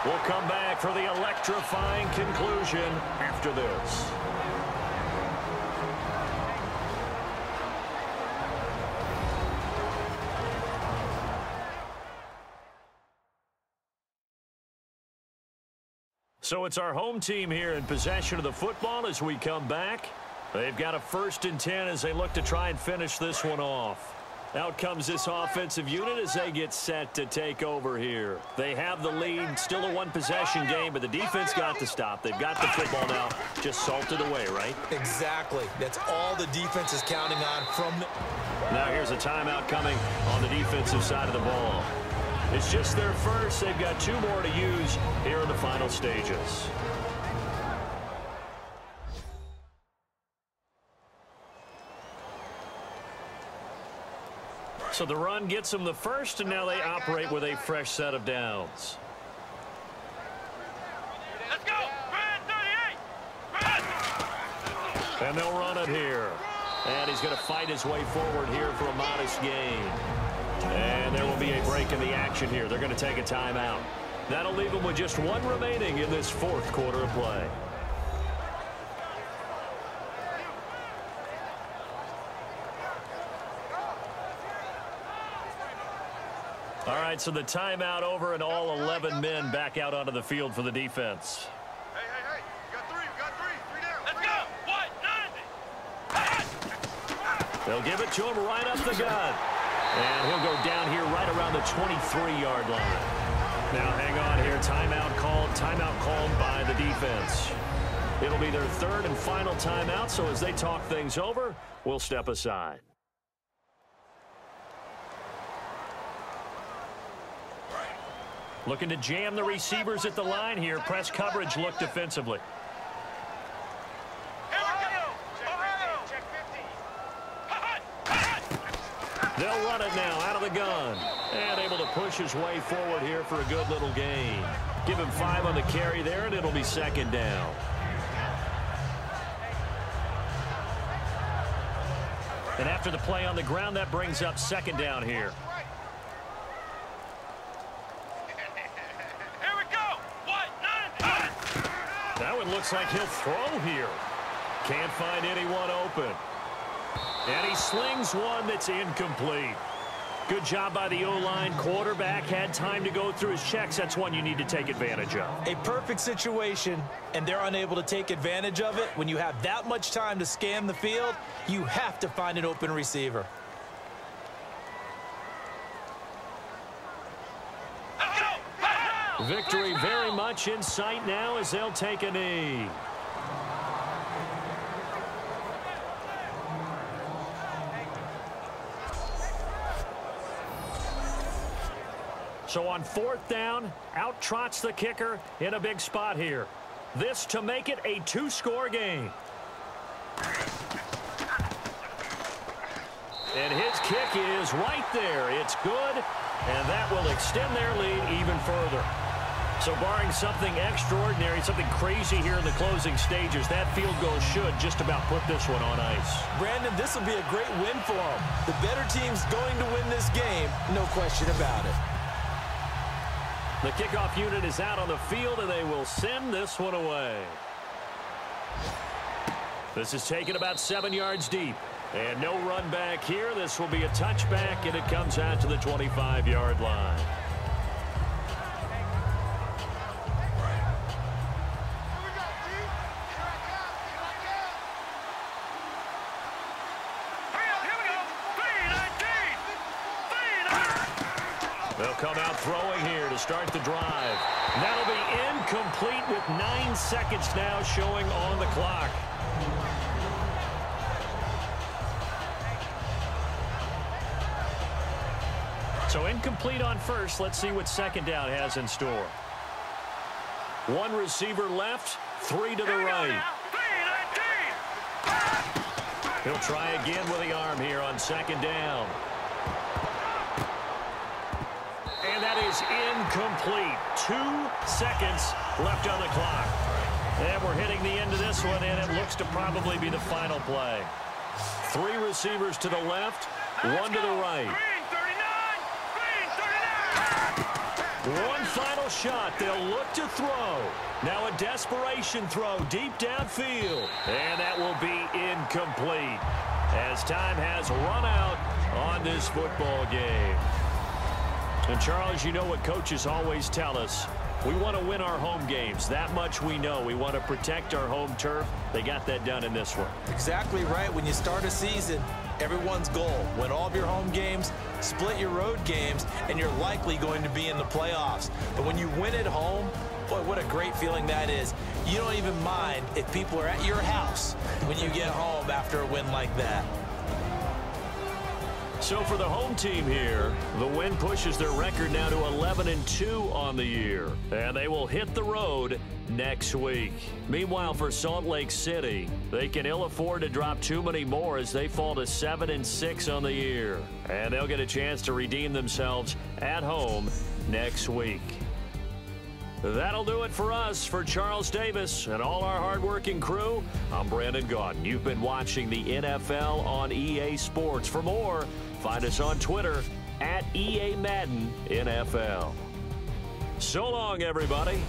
Speaker 2: We'll come back for the electrifying conclusion after this. So it's our home team here in possession of the football as we come back. They've got a 1st and 10 as they look to try and finish this one off. Out comes this offensive unit as they get set to take over here. They have the lead, still a one-possession game, but the defense got the stop. They've got the football now, just salted away, right?
Speaker 3: Exactly. That's all the defense is counting on from the...
Speaker 2: Now here's a timeout coming on the defensive side of the ball. It's just their first. They've got 2 more to use here in the final stages. So the run gets them the first, and now they operate with a fresh set of downs.
Speaker 4: Let's go! 38!
Speaker 2: And they'll run it here. And he's going to fight his way forward here for a modest gain. And there will be a break in the action here. They're going to take a timeout. That'll leave them with just 1 remaining in this 4th quarter of play. All right, so the timeout over and all 11 men back out onto the field for the defense.
Speaker 7: Hey, hey, hey. You got 3. You got 3. 3 down.
Speaker 4: Let's go! 190!
Speaker 2: They'll give it to him right up the gut. And he'll go down here right around the 23-yard line. Now hang on here. Timeout called by the defense. It'll be their 3rd and final timeout, so as they talk things over, we'll step aside. Looking to jam the receivers at the line here. Press coverage look defensively. They'll run it now out of the gun. And able to push his way forward here for a good little gain. Give him 5 on the carry there, and it'll be 2nd down. And after the play on the ground, that brings up 2nd down here.
Speaker 4: Here we go! 190!
Speaker 2: That one looks like he'll throw here. Can't find anyone open. And he slings one that's incomplete. Good job by the O-line. Quarterback had time to go through his checks. That's one you need to take advantage of.
Speaker 3: A perfect situation, and they're unable to take advantage of it. When you have that much time to scan the field, you have to find an open receiver.
Speaker 2: Victory very much in sight now as they'll take a knee. So on 4th down, out trots the kicker in a big spot here. This to make it a 2-score game. And his kick is right there. It's good, and that will extend their lead even further. So barring something extraordinary, something crazy here in the closing stages, that field goal should just about put this one on ice.
Speaker 3: Brandon, this will be a great win for them. The better team's going to win this game, no question about it.
Speaker 2: The kickoff unit is out on the field, and they will send this one away. This is taken about 7 yards deep. And no run back here. This will be a touchback, and it comes out to the 25-yard line. They'll come out throwing here to start the drive. That'll be incomplete with 9 seconds now showing on the clock. So incomplete on first. Let's see what 2nd down has in store. 1 receiver left, 3 to the right. He'll try again with the arm here on 2nd down. And that is incomplete. 2 seconds left on the clock. And we're hitting the end of this one, and it looks to probably be the final play. 3 receivers to the left, 1 to the right. 1 final shot. They'll look to throw. Now a desperation throw deep downfield. And that will be incomplete as time has run out on this football game. And, Charles, you know what coaches always tell us. We want to win our home games. That much we know. We want to protect our home turf. They got that done in this one.
Speaker 3: Exactly right. When you start a season, Everyone's goal, win all of your home games, split your road games, and you're likely going to be in the playoffs. But when you win at home, boy, what a great feeling that is. You don't even mind if people are at your house when you get home after a win like that.
Speaker 2: So for the home team here, the win pushes their record now to 11-2 on the year. And they will hit the road next week. Meanwhile, for Salt Lake City, they can ill afford to drop too many more as they fall to 7-6 on the year. And they'll get a chance to redeem themselves at home next week. That'll do it for us. For Charles Davis and all our hardworking crew, I'm Brandon Gaudin. You've been watching the NFL on EA Sports. For more, find us on Twitter @EA Madden NFL. So long, everybody.